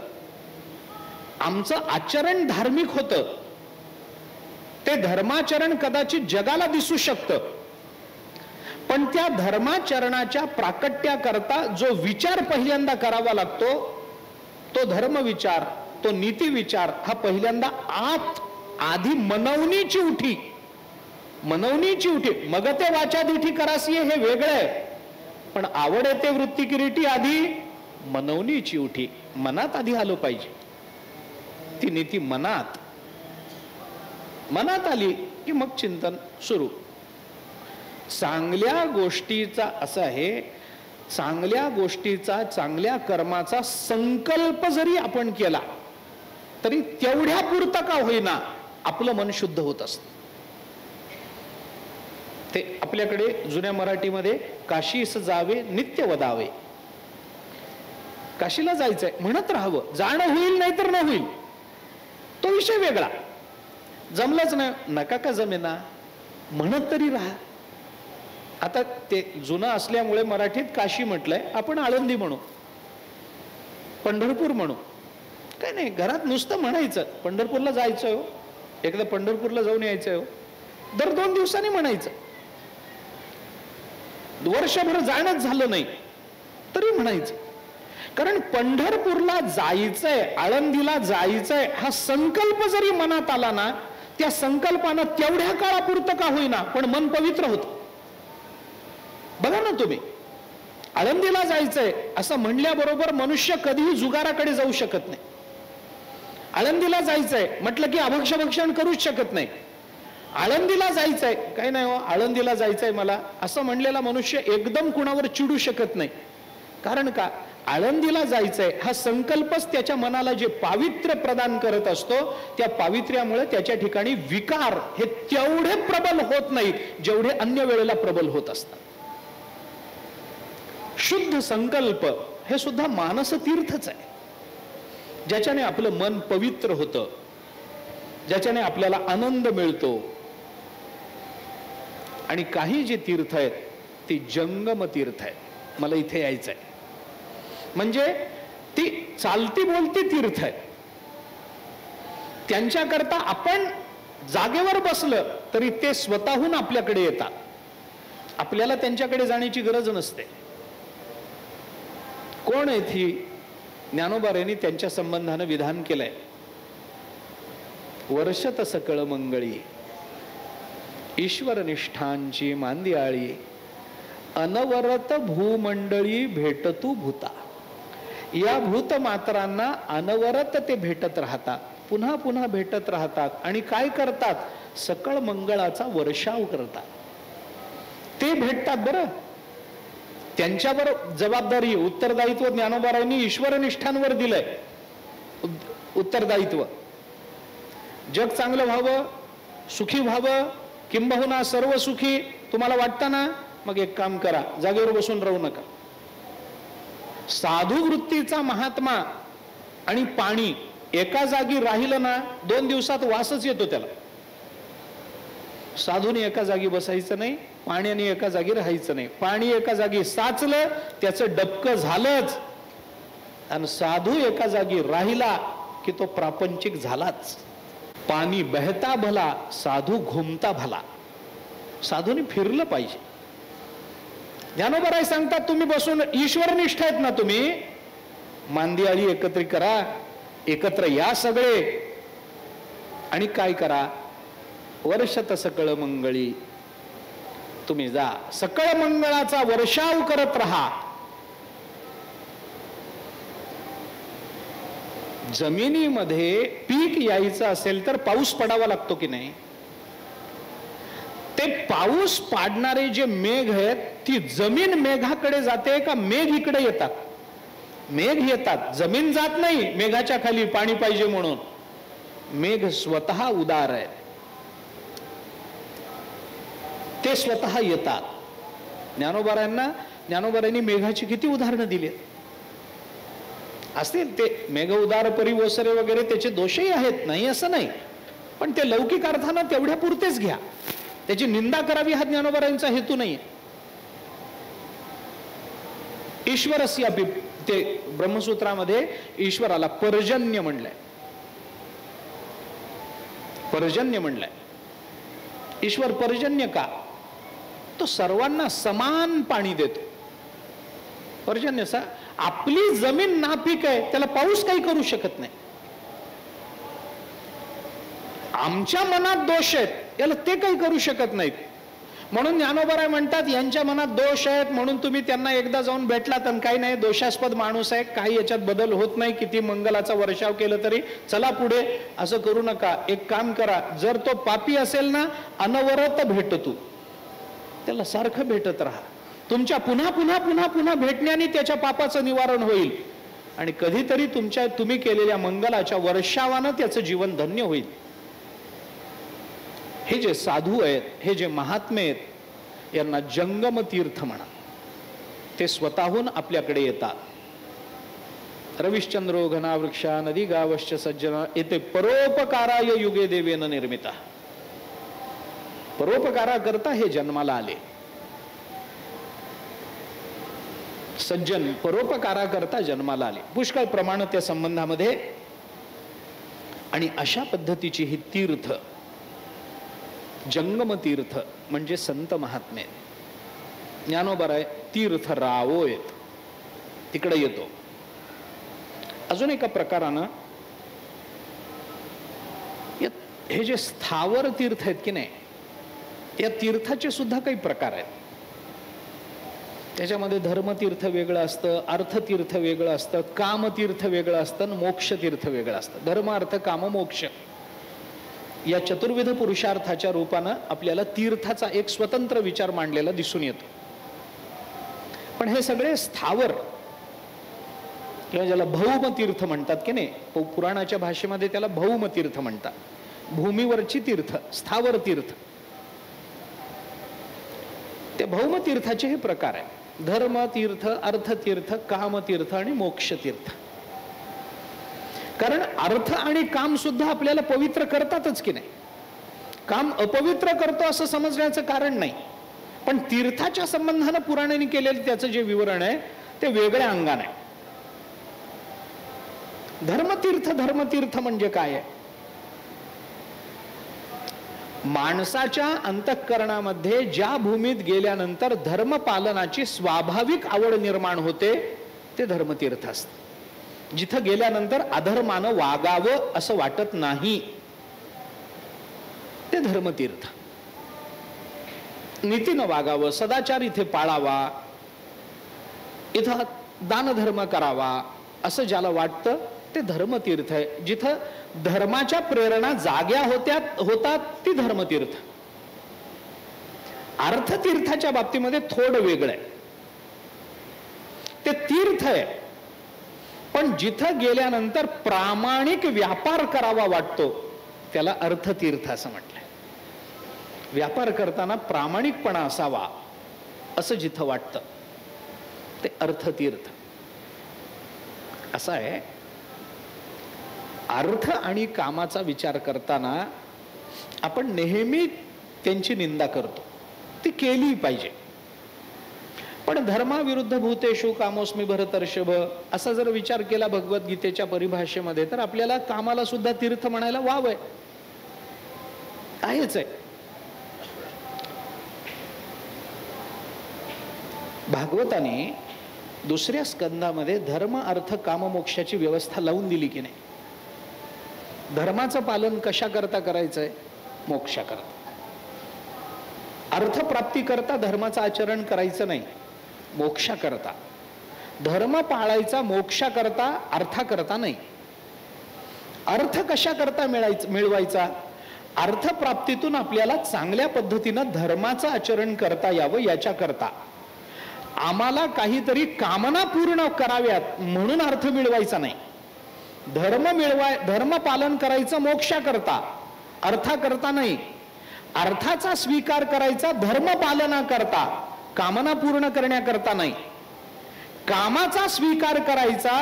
आमचं आचरण धार्मिक होतं, ते धर्माचरण कदाचित जगाला दिसू शकतं, पण त्या धर्माचरणाच्या प्राकट्याकरता जो विचार पहिल्यांदा करावा लागतो तो धर्मविचार, तो नीती विचार हा पहिल्यांदा आधी मनवणीची उठी, मग ते वाचादिठी करासी हे वेगळं आहे. पण आवड येते वृत्ती किरीटी आधी मनवणीची उठी, मनात आधी आलं पाहिजे. ती नीती मनात आली की मग चिंतन सुरू. चांगल्या गोष्टीचा असं आहे, चांगल्या गोष्टीचा, चांगल्या कर्माचा संकल्प जरी आपण केला तरी तेवढ्या पुरतं का होईना आपलं मन शुद्ध होत असतं. ते आपल्याकडे जुन्या मराठीमध्ये काशीस जावे नित्य वदावे, काशीला जायचंय म्हणत राहावं, जाणं होईल नाही तर न होईल तो विषय वेगळा. जमलंच नाही, नका का जमेना म्हणत तरी राहा. आता ते जुनं असल्यामुळे मराठीत काशी म्हटलंय, आपण आळंदी म्हणू, पंढरपूर म्हणू, काय नाही, घरात नुसतं म्हणायचं पंढरपूरला जायचंय हो, एकदा पंढरपूरला जाऊन यायचंय हो, दर 2 दिवसांनी म्हणायचं. वर्षभर जाणंच झालं नाही तरी म्हणायचं. कारण पंढरपूरला जायचंय, आळंदीला जायचंय हा संकल्प जरी मनात आला ना, त्या संकल्पानं तेवढ्या काळापुरतं का होईना पण मन पवित्र होतं. बघा ना तुम्ही, आळंदीला जायचंय असं म्हणल्याबरोबर मनुष्य कधीही जुगाराकडे जाऊ शकत नाही. आळंदीला जायचंय म्हटलं की अभक्षभक्षण करूच शकत नाही. आळंदीला जायचंय, काही नाही हो आळंदीला जायचंय मला असं म्हणलेला मनुष्य एकदम कुणावर चिडू शकत नाही. कारण का, आळंदीला जायचंय हा संकल्पच त्याच्या मनाला जे पावित्र्य प्रदान करत असतो, त्या पावित्र्यामुळे त्याच्या ठिकाणी विकार हे तेवढे प्रबल होत नाहीत जेवढे अन्य वेळेला प्रबल होत असतात. शुद्ध संकल्प हे सुद्धा मानस तीर्थच आहे, ज्याच्याने आपलं मन पवित्र होतं, ज्याच्याने आपल्याला आनंद मिळतो. आणि काही जे तीर्थ आहेत ती जंगम तीर्थ आहेत. मला इथे यायचंय म्हणजे ती चालती बोलती तीर्थ आहेत. त्यांच्याकरता आपण जागेवर बसलं तरी ते स्वतःहून आपल्याकडे येतात, आपल्याला त्यांच्याकडे जाण्याची गरज नसते. कोण आहे ती? ज्ञानोबारायांनी त्यांच्या संबंधानं विधान केलंय. वर्षत सकळ मंगळी ईश्वर निष्ठांची मांदियाळी, अनवरत भूमंडळी भेटतू भूता. या भूत मात्रांना अनवरत ते भेटत राहतात, पुन्हा पुन्हा भेटत राहतात. आणि काय करतात? सकळ मंगळाचा वर्षाव करतात. ते भेटतात. बरं, त्यांच्यावर जबाबदारी, उत्तरदायित्व ज्ञानोबारायांनी ईश्वरनिष्ठांवर दिलंय. उत्तरदायित्व जग चांगलं व्हावं, सुखी व्हावं, किंबहुना सर्व सुखी तुम्हाला वाटतं ना, मग एक काम करा, जागेवर बसून राहू नका. साधू वृत्तीचा महात्मा आणि पाणी एका जागी राहिलं ना 2 दिवसात वासच येतो त्याला. साधूने एका जागी बसायचं नाही, पाण्याने एका जागी राहायचं नाही. पाणी एका जागी साचलं त्याचं डबकं झालंच, आणि साधू एका जागी राहिला की तो प्रापंचिक झालाच. पाणी बहता भला, साधू घुमता भला. साधूने फिरलं पाहिजे. ज्ञानोबाराय सांगतात, तुम्ही बसून ईश्वरनिष्ठ आहेत ना तुम्ही, मांदियाळी एकत्रित करा, एकत्र या सगळे आणि काय करा, वर्षत सकळ मंगळी, तुम्ही जा सकळ मंगळाचा वर्षाव करत राहा. जमिनीमध्ये पीक यायचं असेल तर पाऊस पडावा लागतो की नाही? ते पाऊस पाडणारे जे मेघ आहेत, ती जमीन मेघाकडे जाते का मेघ इकडे येतात? मेघ येतात, जमीन जात नाही मेघाच्या खाली पाणी पाहिजे म्हणून. मेघ स्वतः उदार आहे, ते स्वतः येतात. ज्ञानोबारांनी मेघाची किती उदाहरणं दिली असतील. ते मेघ उदार परी ओसरे वगैरे त्याचे दोषही आहेत, नाही असं नाही, पण ते लौकिक अर्थानं तेवढ्या पुरतेच घ्या. त्याची निंदा करावी हा ज्ञानोबारांचा हेतू नाही. ईश्वरस्य ते ब्रह्मसूत्रामध्ये ईश्वराला पर्जन्य म्हणलंय. पर्जन्य म्हणलंय. ईश्वर पर्जन्य का? तो सर्वांना समान पाणी देतो. पर्जन्य आपली जमीन नापीक आहे, त्याला पाऊस काही करू शकत नाही. आमच्या मनात दोष आहेत, याला ते काही करू शकत नाहीत. म्हणून ज्ञानोबा म्हणतात यांच्या मनात दोष आहेत म्हणून तुम्ही त्यांना एकदा जाऊन भेटलात आणि काही नाही, दोषास्पद माणूस आहे, काही याच्यात बदल होत नाही, किती मंगलाचा वर्षाव केलं तरी चला पुढे, असं करू नका. एक काम करा, जर तो पापी असेल ना, अनवरत भेटतो, त्याला सारखं भेटत राहा. तुमच्या पुन्हा पुन्हा पुन्हा पुन्हा भेटण्याने त्याच्या पापाचं निवारण होईल आणि कधीतरी तुम्ही केलेल्या मंगलाच्या वर्षावानं त्याचं जीवन धन्य होईल. हे जे साधू आहेत, हे जे महात्मे आहेत, यांना जंगम तीर्थ म्हणा. ते स्वतःहून आपल्याकडे येतात. रविश्चंद्रो घनावृक्षा नदी गावश्च सज्जना येते परोपकाराय युगे देवेन निर्मिता. परोपकारा करता हे जन्माला आले. सज्जन परोपकारा करता जन्माला आले. पुष्कळ प्रमाण त्या संबंधामध्ये. आणि अशा पद्धतीची ही तीर्थ, जंगम तीर्थ म्हणजे संत महात्मे. ज्ञानोबराय तीर्थ रावोयत, तिकडे येतो. अजून एका प्रकारानं हे जे स्थावर तीर्थ आहेत की नाही, या तीर्थाचे सुद्धा काही प्रकार आहेत. त्याच्यामध्ये धर्मतीर्थ वेगळं असतं, अर्थतीर्थ वेगळं असतं, कामतीर्थ वेगळं असतं, मोक्षतीर्थ वेगळं असतं. धर्म, अर्थ, काम, मोक्ष या चतुर्विध पुरुषार्थाच्या रूपानं आपल्याला तीर्थाचा एक स्वतंत्र विचार मांडलेला दिसून येतो. पण हे सगळे स्थावर किंवा ज्याला भौम तीर्थ म्हणतात की नाही, पुराणाच्या भाषेमध्ये त्याला भौम तीर्थ म्हणतात. भूमीवरची तीर्थ, स्थावर तीर्थ. ते भौम तीर्थाचे हे प्रकार आहे. धर्म तीर्थ, अर्थतीर्थ, कामतीर्थ आणि मोक्षतीर्थ. कारण अर्थ आणि काम सुद्धा आपल्याला पवित्र करतातच की नाही. काम अपवित्र करतो असं समजण्याचं कारण नाही, पण तीर्थाच्या संबंधानं पुराणाने केलेलं त्याचं जे विवरण आहे ते वेगळ्या अंगाने आहे. धर्मतीर्थ म्हणजे काय आहे? माणसाच्या अंतःकरणामध्ये ज्या भूमीत गेल्यानंतर धर्म पालनाची स्वाभाविक आवड निर्माण होते ते धर्मतीर्थ असतं. जिथं गेल्यानंतर अधर्मानं वागावं असं वाटत नाही ते धर्मतीर्थ. नीतीनं वागावं, सदाचार इथे पाळावा, इथं दानधर्म करावा असं ज्याला वाटतं ते धर्मतीर्थ आहे. जिथं धर्माच्या प्रेरणा जाग्या होतात ती धर्मतीर्थ. अर्थतीर्थाच्या बाबतीमध्ये थोडं वेगळं आहे. ते तीर्थ आहे, पण जिथं गेल्यानंतर प्रामाणिक व्यापार करावा वाटतो त्याला अर्थतीर्थ असं म्हटलंय. व्यापार करताना प्रामाणिकपणा असावा असं जिथं वाटतं ते अर्थतीर्थ असं आहे. अर्थ आणि कामाचा विचार करताना आपण नेहमी त्यांची निंदा करतो, ती केली पाहिजे. पण धर्माविरुद्ध भूतेषु कामोस्मी भरतर्षभ असा जर विचार केला भगवद्गीतेच्या परिभाषेमध्ये तर आपल्याला कामाला सुद्धा तीर्थ म्हणायला वाव आहे, आहेच आहे. भागवताने दुसऱ्या स्कंदामध्ये धर्म अर्थ काम मोक्षाची व्यवस्था लावून दिली की नाही? धर्माचं पालन कशा करता करायचंय? मोक्षा करता. अर्थप्राप्ती करता धर्माचं आचरण करायचं नाही, मोक्षा करता. धर्म पाळायचा मोक्षा करता, अर्था करता नाही. अर्थ कशा करता मिळवायचा? अर्थप्राप्तीतून आपल्याला चांगल्या पद्धतीनं धर्माचं आचरण करता यावं याच्या करता. आम्हाला काहीतरी कामना पूर्ण कराव्यात म्हणून अर्थ मिळवायचा नाही. धर्म पालन करायचं मोक्षा करता, अर्था करता नाही. अर्थाचा स्वीकार करायचा धर्म पालना करता, कामना पूर्ण करण्याकरता नाही. कामाचा स्वीकार करायचा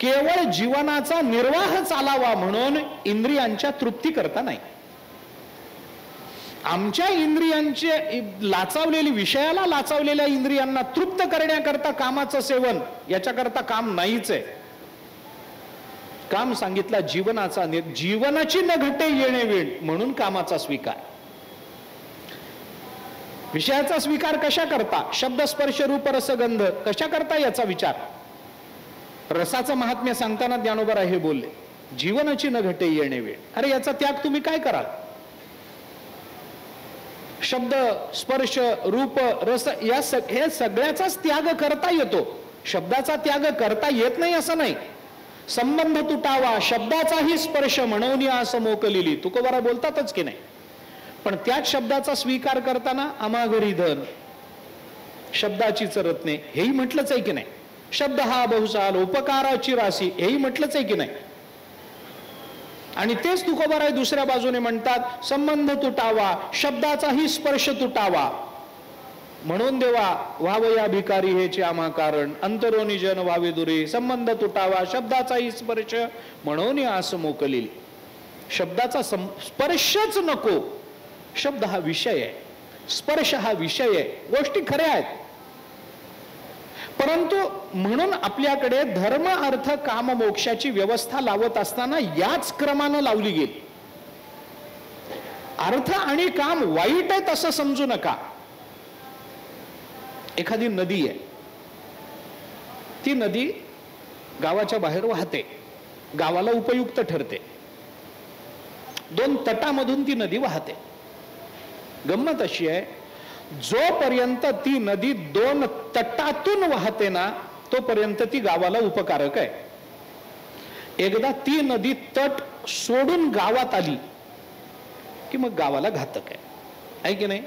केवळ जीवनाचा निर्वाह चालावा म्हणून इंद्रियांच्या तृप्ती करता नाही. आमच्या इंद्रियांचे लाचावलेली, विषयाला लाचावलेल्या इंद्रियांना तृप्त करण्याकरता कामाचं सेवन, याच्याकरता काम नाहीच आहे. काम सांगितला जीवनाचा, जीवनाची न घटे येणे वेळ म्हणून कामाचा स्वीकार. विषयाचा स्वीकार कशा करता? शब्द स्पर्श रूप रसगंध कशा करता याचा विचार. रसाचं महात्म्य सांगताना ज्ञानोबा हे बोलले, जीवनाची न घटे येणे वेळ. अरे याचा त्याग तुम्ही काय कराल? शब्द स्पर्श रूप रस या हे सगळ्याचाच त्याग करता येतो. शब्दाचा त्याग करता येत नाही असं नाही. संबंध तुटावा शब्दाचाही स्पर्श म्हणून असं मोकलिली तुकोबारा बोलतातच की नाही. पण त्याच शब्दाचा स्वीकार करताना अमाघरी धन, शब्दाचीच रत्ने हेही म्हटलंच आहे की नाही. शब्द हा बहुसाल उपकाराची राशी हेही म्हटलंच आहे की नाही. आणि तेच तुकोबाराय दुसऱ्या बाजूने म्हणतात, संबंध तुटावा शब्दाचाही स्पर्श तुटावा म्हणून देवा व्हावया भिकारी हेचे आम्हा कारण, अंतरोनी जन व्हावे दुरे. संबंध तुटावा शब्दाचाही स्पर्श म्हणून असं मोकलील. शब्दाचा स्पर्शच नको. शब्द हा विषय आहे, स्पर्श हा विषय आहे, गोष्टी खऱ्या आहेत. परंतु म्हणून आपल्याकडे धर्म अर्थ काम मोक्षाची व्यवस्था लावत असताना याच क्रमानं लावली गेली. अर्थ आणि काम वाईट आहे असं समजू नका. एखादी नदी आहे, ती नदी गावाच्या बाहेर वाहते, गावाला उपयुक्त ठरते. दोन तटामधून ती नदी वाहते. गंमत अशी आहे, जोपर्यंत ती नदी दोन तटातून वाहते ना तोपर्यंत ती गावाला उपकारक आहे. एकदा ती नदी तट सोडून गावात आली की मग गावाला घातक आहे की नाही.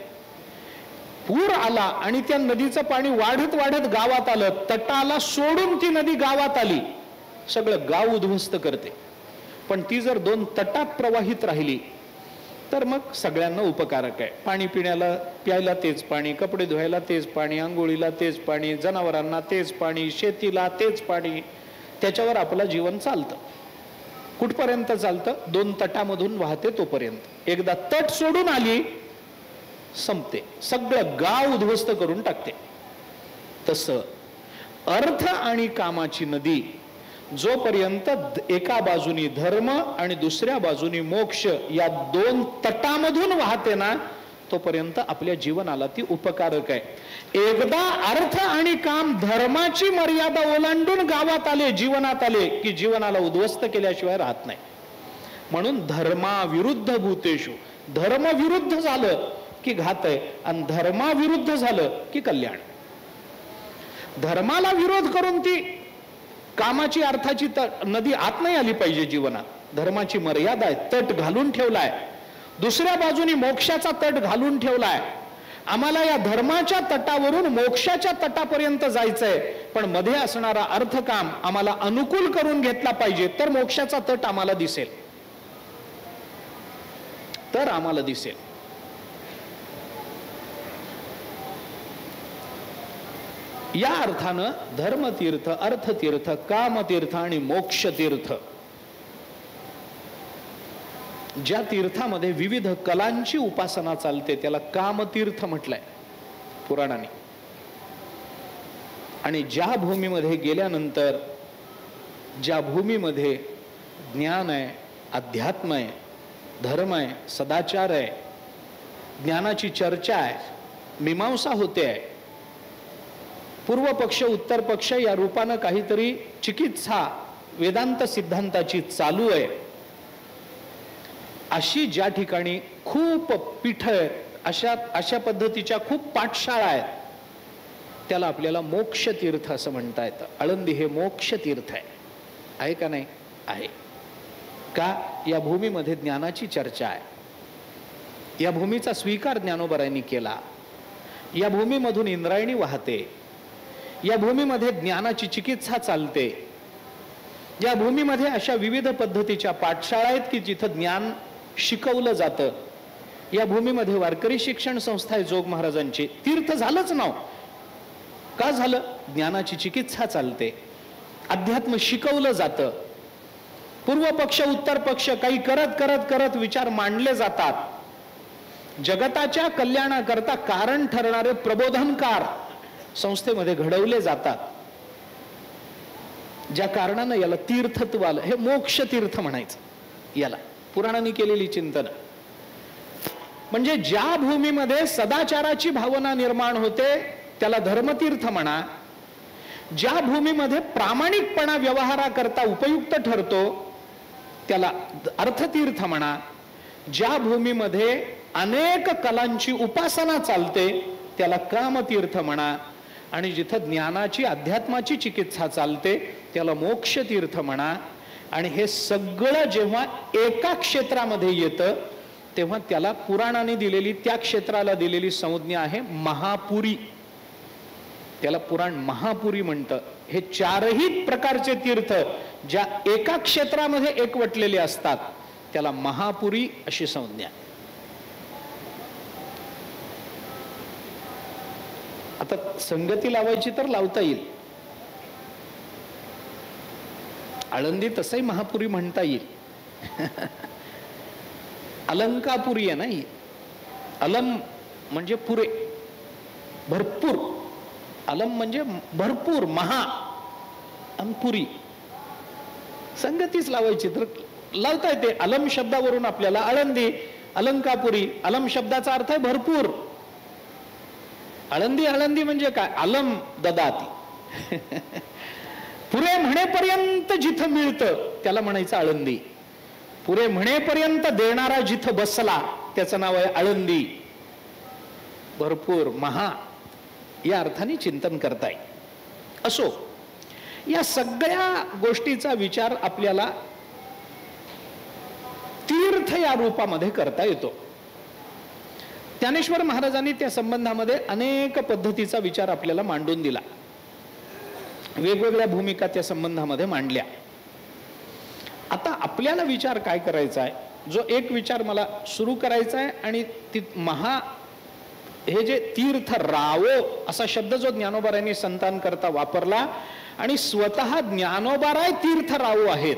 पूर आला आणि त्या नदीचं पाणी वाढत वाढत गावात आलं, तटाला सोडून ती नदी गावात आली, सगळं गाव उद्ध्वस्त करते. पण ती जर दोन तटात प्रवाहित राहिली तर मग सगळ्यांना उपकारक आहे. पाणी प्यायला तेच पाणी, कपडे धुवायला तेच पाणी, आंघोळीला तेच पाणी, जनावरांना तेच पाणी, शेतीला तेच पाणी. त्याच्यावर आपलं जीवन चालतं. कुठपर्यंत चालतं? दोन तटामधून वाहते तोपर्यंत. एकदा तट सोडून आली संपते, सगळं गाव उद्ध्वस्त करून टाकते. तसं अर्थ आणि कामाची नदी जोपर्यंत एका बाजूनी धर्म आणि दुसऱ्या बाजूनी मोक्ष या दोन तटामधून वाहते ना तोपर्यंत आपल्या जीवनाला ती उपकारक आहे. एकदा अर्थ आणि काम धर्माची मर्यादा ओलांडून गावात आले, जीवनात आले की जीवनाला उद्ध्वस्त केल्याशिवाय राहत नाही. म्हणून धर्माविरुद्ध भूतेषु, धर्म विरुद्ध झालं की घात आहे आणि धर्माविरुद्ध झालं की कल्याण. धर्माला विरोध करून ती कामाची अर्थाची नदी आत नाही आली पाहिजे जीवनात. धर्माची मर्यादा आहे, तट घालून ठेवलाय. दुसऱ्या बाजूनी मोक्षाचा तट घालून ठेवलाय. आम्हाला या धर्माच्या तटावरून मोक्षाच्या तटापर्यंत जायचंय, पण मध्ये असणारा अर्थकाम आम्हाला अनुकूल करून घेतला पाहिजे, तर मोक्षाचा तट आम्हाला दिसेल, तर आम्हाला दिसेल. या अर्थानं धर्मतीर्थ, अर्थतीर्थ, कामतीर्थ आणि मोक्षतीर्थ, ज्या तीर्थामध्ये विविध कलांची उपासना चालते त्याला कामतीर्थ म्हटलंय पुराणाने. आणि ज्या भूमीमध्ये गेल्यानंतर, ज्या भूमीमध्ये ज्ञान आहे, अध्यात्म आहे, धर्म आहे, सदाचार आहे, ज्ञानाची चर्चा आहे, मीमांसा होते आहे, पूर्व पक्ष उत्तर पक्ष या रूपानं काहीतरी चिकित्सा वेदांत सिद्धांताची चालू आहे, अशी ज्या ठिकाणी खूप पीठ आहेत, अशा पद्धतीच्या खूप पाठशाळा आहेत, त्याला आपल्याला मोक्ष तीर्थ असं म्हणता येतं. आळंदी हे मोक्ष तीर्थ आहे का नाही? आहे. का? या भूमीमध्ये ज्ञानाची चर्चा आहे, या भूमीचा स्वीकार ज्ञानोबरायांनी केला, या भूमीमधून इंद्रायणी वाहते, या भूमीमध्ये ज्ञानाची चिकित्सा चालते, या भूमीमध्ये अशा विविध पद्धतीच्या पाठशाळा आहेत की जिथं ज्ञान शिकवलं जातं. या भूमीमध्ये वारकरी शिक्षण संस्था आहे जोग महाराजांची. तीर्थ झालंच नाव. का झालं? ज्ञानाची चिकित्सा चालते, अध्यात्म शिकवलं जातं. पूर्व पक्ष उत्तर पक्ष काही करत करत करत विचार मांडले जातात. जगताच्या कल्याणाकरता कारण ठरणारे प्रबोधनकार संस्थेमध्ये घडवले जातात. ज्या कारणानं याला तीर्थत्व आलं, हे मोक्ष तीर्थ म्हणायचं याला. पुराणांनी केलेली चिंतन म्हणजे ज्या भूमीमध्ये सदाचाराची भावना निर्माण होते त्याला धर्मतीर्थ म्हणा, ज्या भूमीमध्ये प्रामाणिकपणा व्यवहाराकरता उपयुक्त ठरतो त्याला अर्थतीर्थ म्हणा, ज्या भूमीमध्ये अनेक कलांची उपासना चालते त्याला कामतीर्थ म्हणा, आणि जिथं ज्ञानाची अध्यात्माची चिकित्सा चालते त्याला मोक्ष तीर्थ म्हणा. आणि हे सगळं जेव्हा एका क्षेत्रामध्ये येतं तेव्हा त्याला पुराणाने दिलेली, त्या क्षेत्राला दिलेली संज्ञा आहे महापुरी. त्याला पुराण महापुरी म्हणतं. हे चारही प्रकारचे तीर्थ ज्या एका क्षेत्रामध्ये एकवटलेले असतात त्याला महापुरी अशी संज्ञा. आता संगती लावायची तर लावता येईल. आळंदी तसंही महापुरी म्हणता येईल. अलंकापुरी आहे ना ही. अलम म्हणजे पुरे, भरपूर. अलम म्हणजे भरपूर, महा, अंपुरी. संगतीच लावायची तर लावता येते. अलम शब्दावरून आपल्याला आळंदी, अलंकापुरी. अलम शब्दाचा अर्थ आहे भरपूर. आळंदी, आळंदी म्हणजे काय? अलम ददाती. पुरे म्हणेपर्यंत जिथं मिळतं त्याला म्हणायचं आळंदी. पुरे म्हणेपर्यंत देणारा जिथं बसला त्याचं नाव आहे आळंदी. भरपूर, महा या अर्थाने चिंतन करताय. असो, या सगळ्या गोष्टीचा विचार आपल्याला तीर्थ या रूपामध्ये करता येतो. ज्ञानेश्वर महाराजांनी त्या संबंधामध्ये अनेक पद्धतीचा विचार आपल्याला मांडून दिला. वेगवेगळ्या भूमिका त्या संबंधामध्ये मांडल्या. आता आपल्याला विचार काय करायचा आहे, जो एक विचार मला सुरू करायचा आहे, आणि हे जे तीर्थ रावो असा शब्द जो ज्ञानोबारायांनी संतान करता वापरला, आणि स्वतः ज्ञानोबाराय तीर्थ रावो आहेत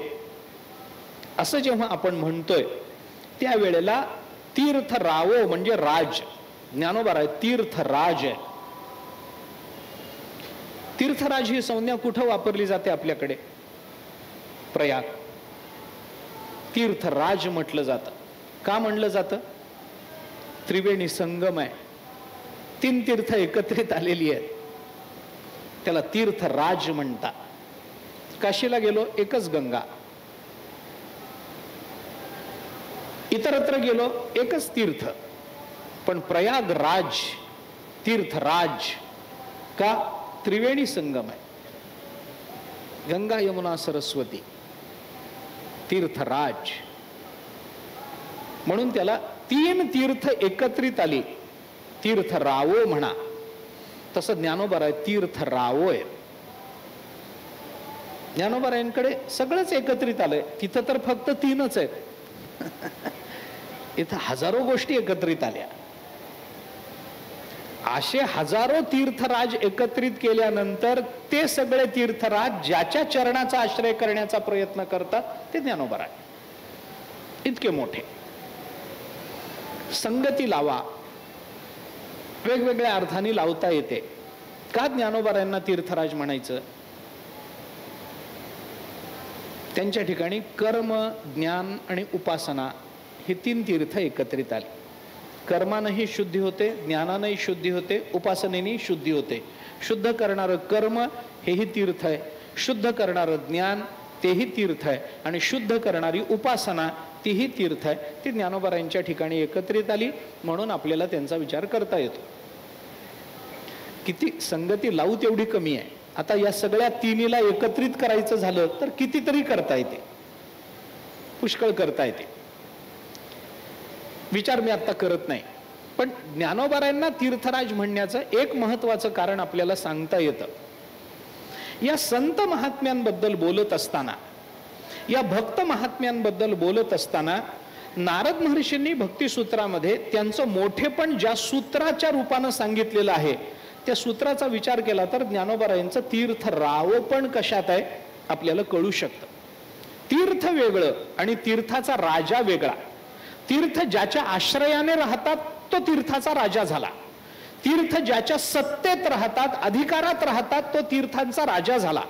असं जेव्हा आपण म्हणतोय त्यावेळेला तीर्थ रावो म्हणजे राज. ज्ञानोबाराय तीर्थराज आहे. तीर्थराज ही संज्ञा कुठं वापरली जाते आपल्याकडे? प्रयाग. तीर्थराज म्हटलं जातं. का म्हणलं जातं? त्रिवेणी संगम आहे, 3 तीर्थ एकत्रित आलेली आहेत, त्याला तीर्थराज म्हणतात. काशीला गेलो एकच गंगा, इतरत्र गेलो एकच तीर्थ, पण प्रयागराज तीर्थराज का? त्रिवेणी संगम आहे. गंगा यमुना सरस्वती, तीर्थराज. म्हणून त्याला 3 तीर्थ एकत्रित आली, तीर्थरावो म्हणा. तसं ज्ञानोबाराय तीर्थरावो आहे. ज्ञानोबारायांकडे सगळंच एकत्रित आलंय. तिथं तर फक्त 3च आहेत. इथं हजारो गोष्टी एकत्रित आल्या. असे हजारो तीर्थराज एकत्रित केल्यानंतर ते सगळे तीर्थराज ज्याच्या चरणाचा आश्रय करण्याचा प्रयत्न करतात ते ज्ञानोबाराय. इतके मोठे. संगती लावा, वेगवेगळ्या अर्थाने लावता येते. का ज्ञानोबारायांना तीर्थराज म्हणायचं? त्यांच्या ठिकाणी कर्म, ज्ञान आणि उपासना हे 3 तीर्थ एकत्रित आले. कर्मानंही शुद्धी होते, ज्ञानानंही शुद्धी होते, उपासनेनी शुद्धी होते. शुद्ध करणारं कर्म हेही तीर्थ आहे, शुद्ध करणारं ज्ञान तेही तीर्थ आहे, आणि शुद्ध करणारी उपासना तीही तीर्थ आहे. ती ज्ञानोबारायांच्या ठिकाणी एकत्रित आली, म्हणून आपल्याला त्यांचा विचार करता येतो. किती संगती लावू तेवढी कमी आहे. आता या सगळ्या तिन्हीला एकत्रित करायचं झालं तर कितीतरी करता येते, पुष्कळ करता येते. विचार मी आता करत नाही, पण ज्ञानोबारायांना तीर्थराज म्हणण्याचं एक महत्वाचं कारण आपल्याला सांगता येतं. या संत महात्म्यांबद्दल बोलत असताना, या भक्त महात्म्यांबद्दल बोलत असताना नारद महर्षींनी भक्तिसूत्रामध्ये त्यांचं मोठेपण ज्या सूत्राच्या रूपानं सांगितलेलं आहे, त्या सूत्राचा विचार केला तर ज्ञानोबारायांचं तीर्थ रावपण कशात आहे आपल्याला कळू शकतं. तीर्थ वेगळं आणि तीर्थाचा राजा वेगळा. तीर्थ ज्याच्या आश्रयाने राहतात तो तीर्थाचा राजा झाला. तीर्थ ज्याच्या सत्तेत राहतात, अधिकारात राहतात, तो तीर्थांचा राजा झाला.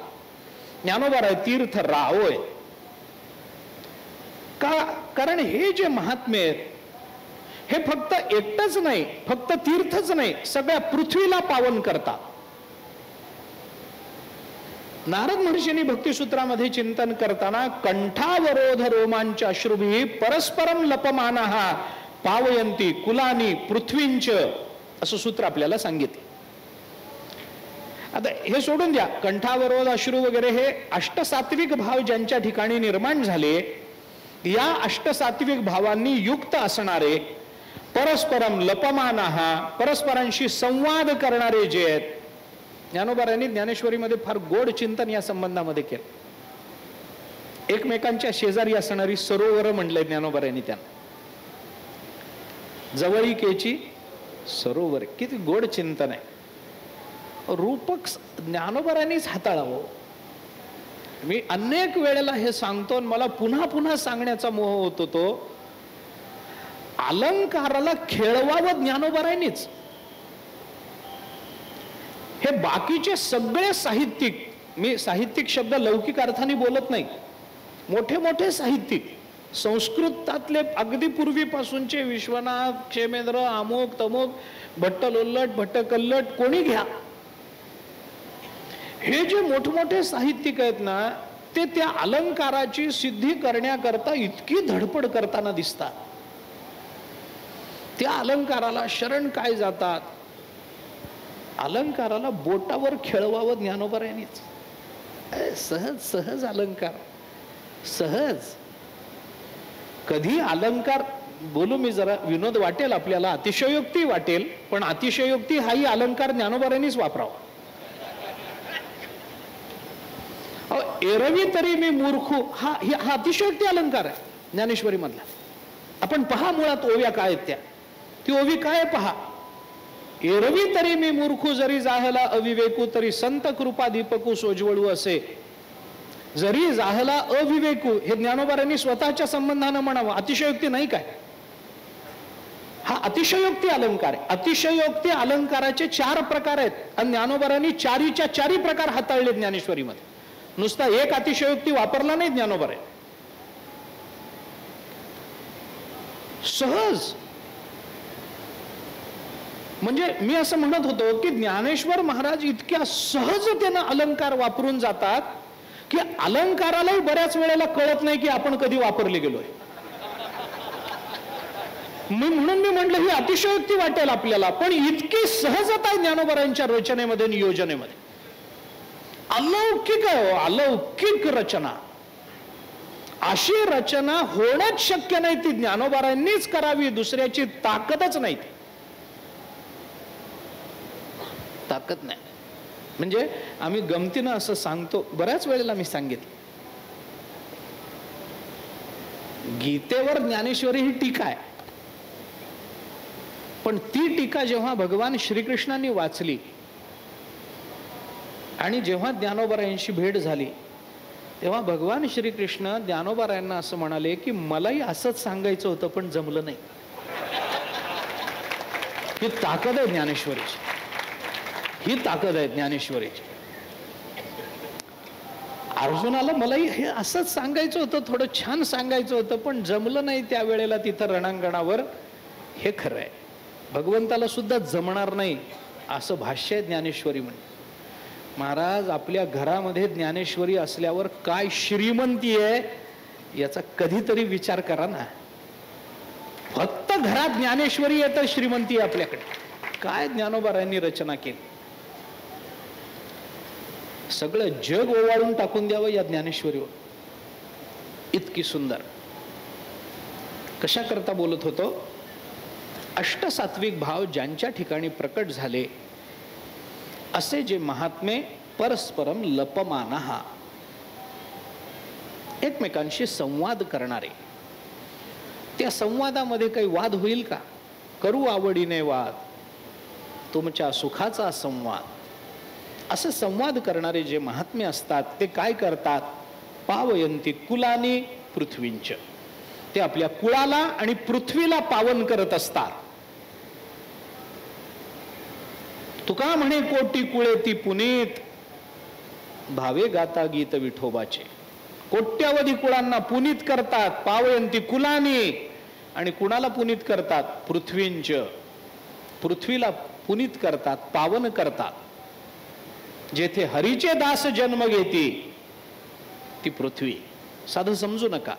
ज्ञानोबाराय तीर्थ रावोय. का? कारण हे जे महात्मे आहेत हे फक्त एकटंच नाही, फक्त तीर्थच नाही, सगळ्या पृथ्वीला पावन करतात. नारद महर्षींनी भक्तिसूत्रामध्ये चिंतन करताना कंठावरोध रोमांच अश्रुभी परस्परम लपमानः पावयंती कुलानी पृथ्वींच, असं सूत्र आपल्याला सांगितले. आता हे सोडून द्या, कंठावरोध अश्रू वगैरे हे अष्टसात्विक भाव ज्यांच्या ठिकाणी निर्माण झाले, या अष्टसात्विक भावांनी युक्त असणारे, परस्परम लपमानः परस्परांशी संवाद करणारे जे आहेत. ज्ञानोबारायांनी ज्ञानेश्वरीमध्ये फार गोड चिंतन या संबंधामध्ये केलं. एकमेकांच्या शेजारी असणारी सरोवर म्हणलंय ज्ञानोबारायांनी त्यांना, जवळीकेची सरोवर. किती गोड चिंतन आहे. रूपक ज्ञानोबारायांनीच हाताळावं. मी अनेक वेळेला हे सांगतो आणि मला पुन्हा पुन्हा सांगण्याचा मोह होतो. तो अलंकाराला खेळवावं ज्ञानोबारायांनीच. हे बाकीचे सगळे साहित्यिक, मी साहित्यिक शब्द लौकिक अर्थाने बोलत नाही, मोठे मोठे साहित्यिक संस्कृतातले अगदी पूर्वीपासूनचे विश्वनाथ, क्षेमेंद्र, अमुक तमुक, भट्टलोल्लट, भट्टकल्लट, कोणी घ्या, हे जे मोठमोठे साहित्यिक आहेत ना, ते त्या अलंकाराची सिद्धी करण्याकरता इतकी धडपड करताना दिसतात. त्या अलंकाराला शरण काय जातात. अलंकाराला बोटावर खेळवावं ज्ञानोबारायांनीच. सहज सहज अलंकार, सहज. कधी अलंकार बोलू मी, जरा विनोद वाटेल आपल्याला, अतिशयोक्ती वाटेल, पण अतिशयोक्ती हाही अलंकार ज्ञानोबारायांनीच वापरावा. एरवी तरी मी मूर्खू, हा अतिशयोक्ती अलंकार आहे ज्ञानेश्वरी मधला. आपण पहा मुळात ओव्या काय आहेत त्या, ती ओवी काय पहा. एरवी तरी मी मूर्खू जरी जाहला अविवेकू, तरी संत कृपा दीपकू सोजवळू असे. जरी जाहला अविवेकू, हे ज्ञानोबारांनी स्वतःच्या संबंधानं म्हणावं, अतिशयोक्ती नाही काय. हा अतिशयोक्ती अलंकार आहे. अतिशयोक्ती अलंकाराचे 4 प्रकार आहेत आणि ज्ञानोबारांनी चारीच्या चारी प्रकार हाताळले ज्ञानेश्वरीमध्ये. नुसता एक अतिशयोक्ती वापरला नाही ज्ञानोबारांनी. सहज. म्हणजे मी असं म्हणत होतो की ज्ञानेश्वर महाराज इतक्या सहजतेनं अलंकार वापरून जातात की अलंकारालाही बऱ्याच वेळेला कळत नाही की आपण कधी वापरले गेलोय. म्हणून मी म्हटलं ही अतिशयोक्ती वाटेल आपल्याला, पण इतकी सहजता ज्ञानोबारांच्या रचनेमध्ये, नियोजनेमध्ये. अलौकिक आहे, अलौकिक रचना. अशी रचना होणंच शक्य नाही, ती ज्ञानोबारांनीच करावी, दुसऱ्याची ताकदच नाही. ताकद नाही. म्हणजे आम्ही गमतीनं असं सांगतो, बऱ्याच वेळेला मी सांगितलं, गीतेवर ज्ञानेश्वरी ही टीका आहे, पण ती टीका जेव्हा भगवान श्रीकृष्णांनी वाचली आणि जेव्हा ज्ञानोबारायांशी भेट झाली, तेव्हा भगवान श्रीकृष्ण ज्ञानोबारायांना असं म्हणाले की मलाही असंच सांगायचं होतं पण जमलं नाही. ही ताकद आहे ज्ञानेश्वरीची, ही ताकद आहे ज्ञानेश्वरीची. अर्जुनाला मलाही हे असंच सांगायचं होतं, थोडं छान सांगायचं होतं पण जमलं नाही त्यावेळेला तिथं रणांगणावर, हे खरं आहे. भगवंताला सुद्धा जमणार नाही असं भाष्य आहे ज्ञानेश्वरी म्हणे. महाराज, आपल्या घरामध्ये ज्ञानेश्वरी असल्यावर काय श्रीमंती आहे याचा कधीतरी विचार करा ना. फक्त घरात ज्ञानेश्वरी आहे तर श्रीमंती आहे आपल्याकडे. काय ज्ञानोबारायांनी रचना केली. सगळं जग ओवाळून टाकून द्यावं या ज्ञानेश्वरीवर. इतकी सुंदर. कशा करता बोलत होतो. अष्टसात्विक भाव ज्यांच्या ठिकाणी प्रकट झाले असे जे महात्मे परस्परम लपमानः, एकमेकांशी संवाद करणारे. त्या संवादामध्ये काही वाद होईल का? करू आवडीने वाद, तुमच्या सुखाचा संवाद, असे संवाद करणारे जे महात्मे असतात ते काय करतात. पावयंती कुलानी पृथ्वींच, ते आपल्या कुळाला आणि पृथ्वीला पावन करत असतात. तुका म्हणे कोटी कुळे ती पुनीत, भावे गाता गीत विठोबाचे. कोट्यावधी कुळांना पुनीत करतात. पावयंती कुलानी, आणि कुणाला पुनीत करतात. पृथ्वींच, पृथ्वीला पुनीत करतात, पावन करतात. जेथे हरीचे दास जन्म घेती ती पृथ्वी. साधं समजू नका.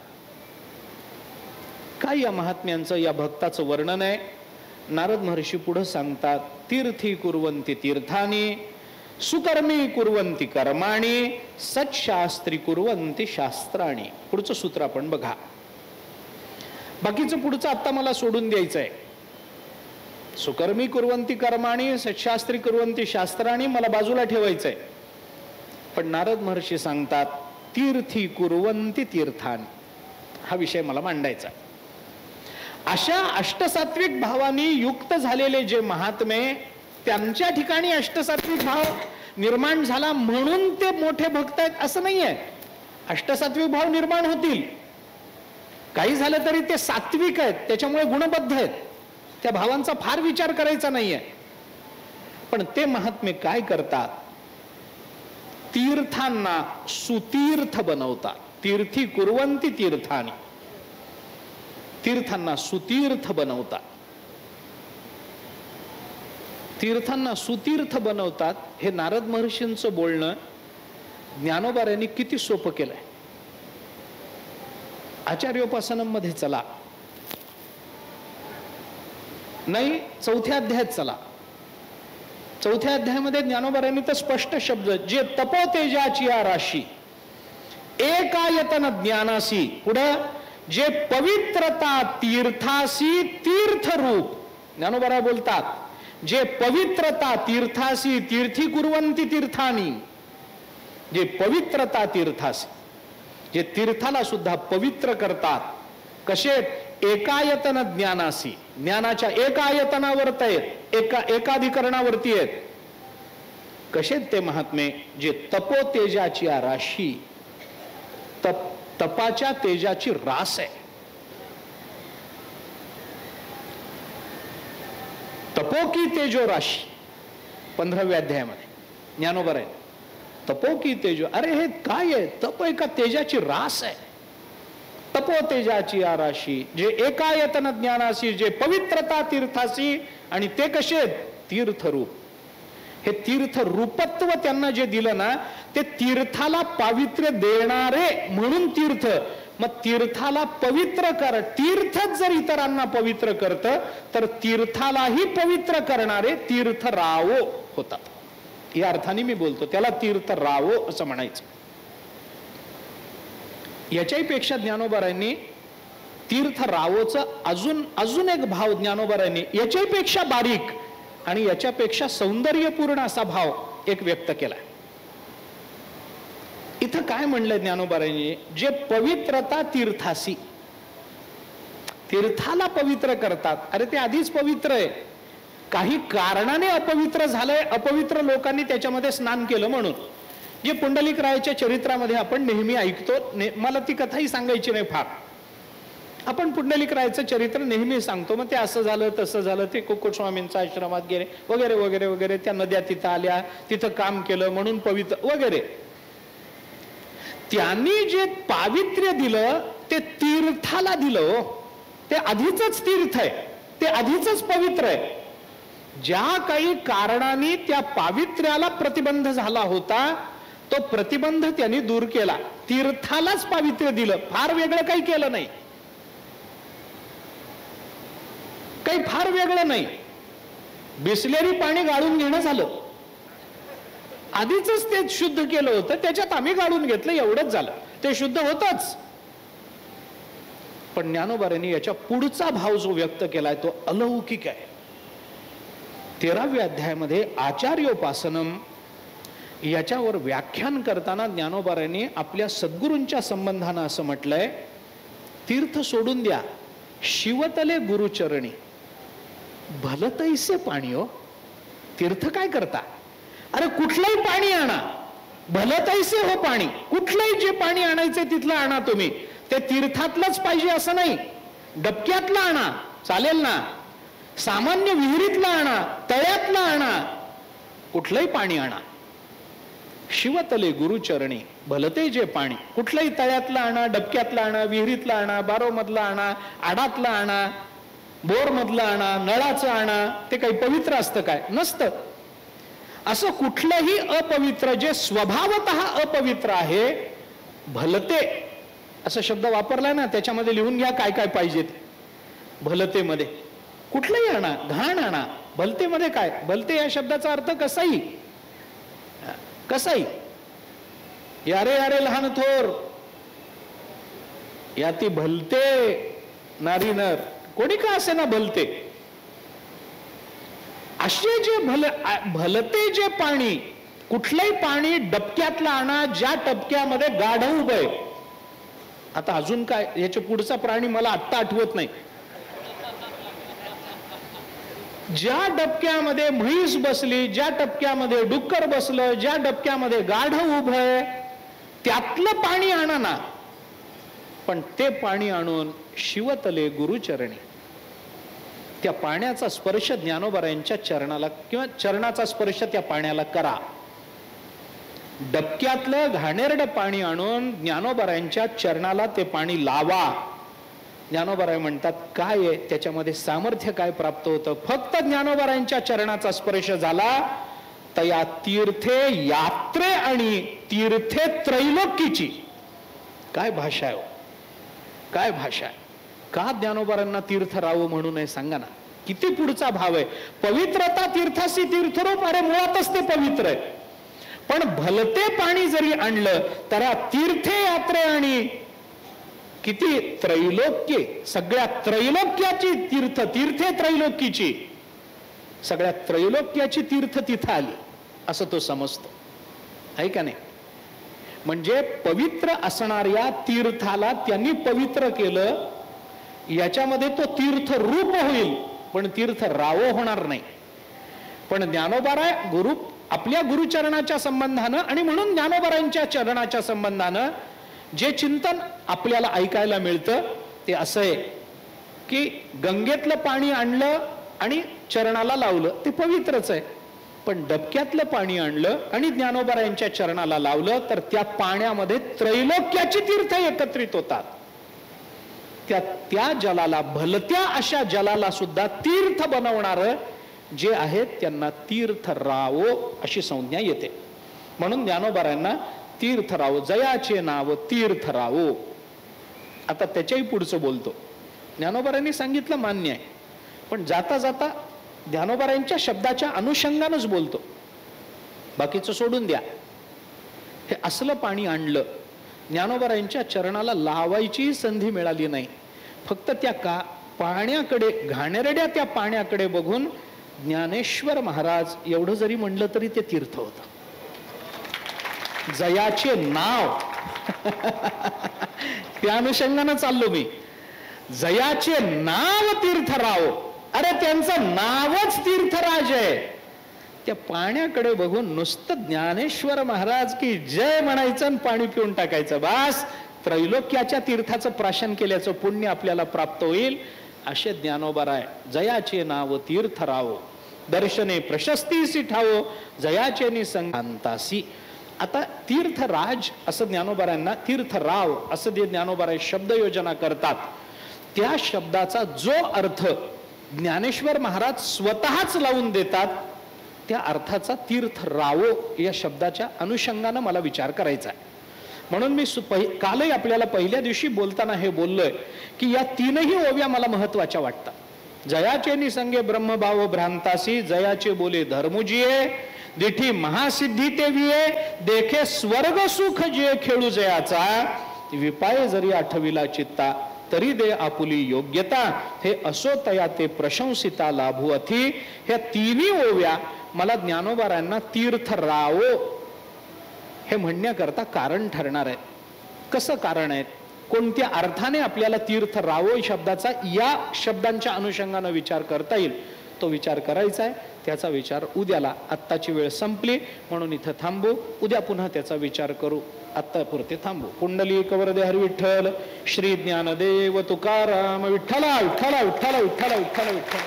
काय या महात्म्यांचं, या भक्ताचं वर्णन आहे. नारद महर्षी पुढे सांगतात. तीर्थी कुर्वन्ति तीर्थानी, सुकर्मी कुर्वन्ति कर्माणी, सत्शास्त्री कुर्वन्ति शास्त्राणी. पुढचं सूत्र आपण बघा. बाकीचं पुढचं आता मला सोडून द्यायचंय. सुकर्मी कुर्वन्ति कर्माणी, सत्शास्त्री कुर्वन्ति शास्त्राणी मला बाजूला ठेवायचंय. पण नारद महर्षी सांगतात तीर्थी कुर्वन्ति तीर्थानी. हा विषय मला मांडायचा. अशा अष्टसात्विक भावानी युक्त झालेले जे महात्मे, त्यांच्या ठिकाणी अष्टसात्विक भाव निर्माण झाला म्हणून ते मोठे भक्त आहेत असं नाहीये. अष्टसात्विक भाव निर्माण होतील, काही झालं तरी ते सात्विक आहेत, त्याच्यामुळे गुणबद्ध आहेत. त्या भावांचा फार विचार करायचा नाहीये. पण ते महात्मे काय करतात. तीर्थांना सुतीर्थ बनवतात. तीर्थी कुर्वन्ति तीर्थानी, तीर्थांना सुतीर्थ बनवतात. तीर्थांना सुतीर्थ बनवतात. हे नारद महर्षींचं बोलणं ज्ञानोबारायांनी किती सोपं केलंय. आचार्योपासनमध्ये चला, नाही चौथ्या अध्यायात चला. चौथ्या अध्यायामध्ये ज्ञानोबारायांनी तर स्पष्ट शब्द, जे तपोतेजाची राशी एकायतन ज्ञानासी, पुढं जे पवित्रता तीर्थासी तीर्थरूप. ज्ञानोबा बोलतात जे पवित्रता तीर्थासी, तीर्थी कुर्वन्ति तीर्थानी, जे पवित्रता तीर्थासी, जे तीर्थाला सुद्धा पवित्र करतात. कसे? एकायतन ज्ञानासी, ज्ञानाच्या एकायतनावरती आहेत, एकाधिकरणावरती आहेत. कसे ते महात्मे? जे तपोतेजाची राशी, तपाच्या तेजाची रास आहे. तपो की तेजो राशी 15व्या अध्यायामध्ये ज्ञानोबा आहे. तपो की तेजो, अरे हे काय आहे? तप एका तेजाची रास आहे. तपो तेजाची राशी, जे एकायतन ज्ञानासी, जे पवित्रता तीर्थासी, आणि ते कसे? तीर्थरूप. हे तीर्थ रूपत्व त्यांना जे दिलं ना, ते तीर्थाला पावित्र्य देणारे म्हणून तीर्थ. मग तीर्थाला पवित्र कर. तीर्थच जर इतरांना पवित्र करत तर तीर्थालाही पवित्र करणारे तीर्थरावो होतात. या अर्थाने मी बोलतो, त्याला तीर्थरावो असं म्हणायचं. याच्याही पेक्षा ज्ञानोबारायांनी तीर्थरावोचं अजून एक भाव ज्ञानोबारायांनी याच्याही पेक्षा बारीक आणि याच्यापेक्षा सौंदर्यपूर्ण असा भाव एक व्यक्त केला. इथं काय म्हणलंय ज्ञानोबारायांनी? जे पवित्रता तीर्थासी, तीर्थाला पवित्र करतात. अरे ते आधीच पवित्र आहे, काही कारणाने अपवित्र झालंय, अपवित्र लोकांनी त्याच्यामध्ये स्नान केलं म्हणून. जे पुंडलिकरायाच्या चरित्रामध्ये आपण नेहमी ऐकतो, मला ती कथाही सांगायची नाही फार, आपण पुंडलिकरायाचं चरित्र नेहमी सांगतो. मग ते असं झालं तसं झालं, ते कुक्कुटस्वामींच्या आश्रमात गेले वगैरे वगैरे वगैरे, त्या नद्या तिथं आल्या, तिथं काम केलं म्हणून पवित्र वगैरे. त्यांनी जे पावित्र्य दिलं ते तीर्थाला दिलं. ते आधीच तीर्थ आहे, ते आधीच पवित्र आहे. ज्या काही कारणाने त्या पावित्र्याला प्रतिबंध झाला होता तो प्रतिबंध त्यांनी दूर केला, तीर्थालाच पावित्र्य दिलं, फार वेगळं काही केलं नाही, काही फार वेगळं नाही. बिसलेरी पाणी गाळून घेणं झालं, आधीच ते शुद्ध केलं होतं, त्याच्यात आम्ही गाळून घेतलं, एवढंच झालं, ते शुद्ध होतच. पण ज्ञानोबांनी याच्या पुढचा भाव जो व्यक्त केलाय तो अलौकिक आहे. 13व्या अध्यायामध्ये आचार्योपासनम याच्यावर व्याख्यान करताना ज्ञानोबांनी आपल्या सद्गुरूंच्या संबंधानं असं म्हटलंय, तीर्थ सोडून द्या, शिवतले गुरुचरणी भलतैसे पाणी हो. तीर्थ काय करता? अरे कुठलंही पाणी आणा, भलतैसे हो पाणी, कुठलंही जे पाणी आणायचं तिथलं आणा तुम्ही, ते तीर्थातलंच पाहिजे असं नाही, डबक्यातलं आणा चालेल ना, सामान्य विहिरीतलं आणा, तळ्यातलं आणा, कुठलंही पाणी आणा. शिवतले गुरुचरणी भलते जे पाणी, कुठलंही तळ्यातलं आणा, डबक्यातलं आणा, विहिरीतलं आणा, बारोमधलं आणा, आडातलं आणा, बोर मधलं आणा, नळाचं आणा, ते काही पवित्र असतं काय? नसतं. असं कुठलंही अपवित्र जे स्वभावतः अपवित्र आहे, भलते असा शब्द वापरलाय ना, त्याच्यामध्ये लिहून घ्या काय काय पाहिजे. भलतेमध्ये कुठलंही आणा, घाण आणा. भलतेमध्ये काय? भलते या शब्दाचा अर्थ कसाही, कसाही. यारे यारे लहान थोर, या ती भलते नारी नर, कोणी का असे ना भलते, असे जे भलते जे पाणी, कुठलंही पाणी डबक्यातलं आणा ज्या टबक्यामध्ये गाढव उभं आहे. आता अजून काय, याच्या पुढचा प्राणी मला आत्ता आठवत नाही. ज्या डबक्यामध्ये म्हैस बसली, ज्या डबक्यामध्ये डुक्कर बसलं, ज्या डबक्यामध्ये गाढव उभं आहे, त्यातलं पाणी आणा ना. पण ते पाणी आणून शिवतले गुरुचरणी, त्या पाण्याचा स्पर्श ज्ञानोबारायांच्या चरणाला किंवा चरणाचा स्पर्श त्या पाण्याला करा. डबक्यातलं घाणेरडं पाणी आणून ज्ञानोबारायांच्या चरणाला ते पाणी लावा. ज्ञानोबाराय म्हणतात काय आहे त्याच्यामध्ये सामर्थ्य काय प्राप्त होतं? फक्त ज्ञानोबारायांच्या चरणाचा स्पर्श झाला तर या तीर्थे यात्रे आणि तीर्थे त्रैलोक्यची काय भाषा आहे, काय भाषा आहे. का ज्ञानोबारांना तीर्थ राहावं म्हणू नये सांगा ना. किती पुढचा भाव आहे. पवित्रता तीर्थासी तीर्थरूप, अरे मुळातच ते पवित्र आहे. पण भलते पाणी जरी आणलं तर तीर्थे यात्रे आणि किती त्रैलोक्य, सगळ्या त्रैलोक्याची तीर्थ, तीर्थे त्रैलोक्यची, सगळ्या त्रैलोक्याची तीर्थ तिथं आली असं तो समजतो, आहे का नाही. म्हणजे पवित्र असणाऱ्या तीर्थाला त्यांनी पवित्र केलं, याच्यामध्ये तो तीर्थ रूप होईल पण तीर्थ रावो होणार नाही. पण ज्ञानोबाराय गुरु आपल्या गुरुचरणाच्या संबंधानं आणि म्हणून ज्ञानोबारायांच्या चरणाच्या संबंधानं जे चिंतन आपल्याला ऐकायला मिळतं ते असं आहे की गंगेतलं पाणी आणलं आणि चरणाला लावलं ते पवित्रच आहे, पण डबक्यातलं पाणी आणलं आणि ज्ञानोबारायांच्या चरणाला लावलं तर त्या पाण्यामध्ये त्रैलोक्याची तीर्थ एकत्रित होतात. त्या जलाला, भलत्या अशा जलाला सुद्धा तीर्थ बनवणार जे आहेत त्यांना तीर्थरावो अशी संज्ञा येते. म्हणून ज्ञानोबारायांना तीर्थरावो, जयाचे नाव तीर्थरावो. आता त्याच्याही पुढचं बोलतो. ज्ञानोबारायांनी सांगितलं मान्य आहे, पण जाता जाता ज्ञानोबारायांच्या शब्दाच्या अनुषंगानच बोलतो, बाकीचं सोडून द्या. हे असलं पाणी आणलं, ज्ञानोबारायांच्या चरणाला लावायची संधी मिळाली नाही. फक्त त्या पाण्याकडे, घाणेरड्या त्या पाण्याकडे बघून ज्ञानेश्वर महाराज एवढं जरी म्हणलं तरी ते तीर्थ होतं. जयाचे नाव त्या अनुषंगानं चाललो मी. जयाचे नाव तीर्थराव, अरे त्यांचं नावच तीर्थराज आहे. त्या पाण्याकडे बघून नुसतं ज्ञानेश्वर महाराज की जय म्हणायचं आणि पाणी पिऊन टाकायचं, बास त्रैलोक्याच्या तीर्थाचं प्राशन केल्याचं पुण्य आपल्याला प्राप्त होईल. असे ज्ञानोबाराय जयाचे नाव तीर्थराव, दर्शने प्रशस्तीसी ठावो, जयाचे निसंगांतासी. आता तीर्थराज असं ज्ञानोबारायांना, तीर्थराव असं जे ज्ञानोबाराय शब्द योजना करतात, त्या शब्दाचा जो अर्थ ज्ञानेश्वर महाराज स्वतःच लावून देतात, त्या अर्थाचा तीर्थ रावो या शब्दाच्या अनुषंगानं मला विचार करायचा आहे. म्हणून मी कालही आपल्याला पहिल्या दिवशी बोलताना हे बोललोय की या तीनही ओव्या मला महत्वाच्या वाटतात. जयाचे निसंगे ब्रह्मभाव भ्रांतासी, जयाचे बोले धर्मुजिये, दिठी महासिद्धी ते विये, देखे स्वर्ग सुख जे खेळू जयाचा, विपाय जरी आठविला चित्ता, तरी दे आपुली योग्यता, हे असो तया ते प्रशंसिता लाभू अथी. ह्या तिन्ही ओव्या मला ज्ञानोबारायांना तीर्थ रावो हे म्हणण्याकरता कारण ठरणार आहे. कसं कारण आहे, कोणत्या अर्थाने आपल्याला तीर्थ रावो शब्दाचा या शब्दांच्या अनुषंगाने विचार करता येईल, तो विचार करायचा आहे. त्याचा विचार उद्याला. आत्ताची वेळ संपली म्हणून इथं थांबू, उद्या पुन्हा त्याचा विचार करू. आत्तापुरते थांबू. पुंडलिक वरदे हरी विठ्ठल, श्री ज्ञानदेव तुकाराम, विठ्ठला विठ्ठला विठ्ठला विठ्ठला विठ्ठला विठ्ठला.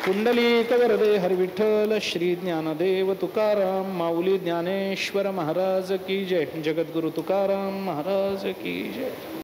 पुंडलिक वरदे हरी विठ्ठल, श्री ज्ञानदेव तुकाराम, माऊली ज्ञानेश्वर महाराज की जय. जगद्गुरु तुकाराम महाराज की जय.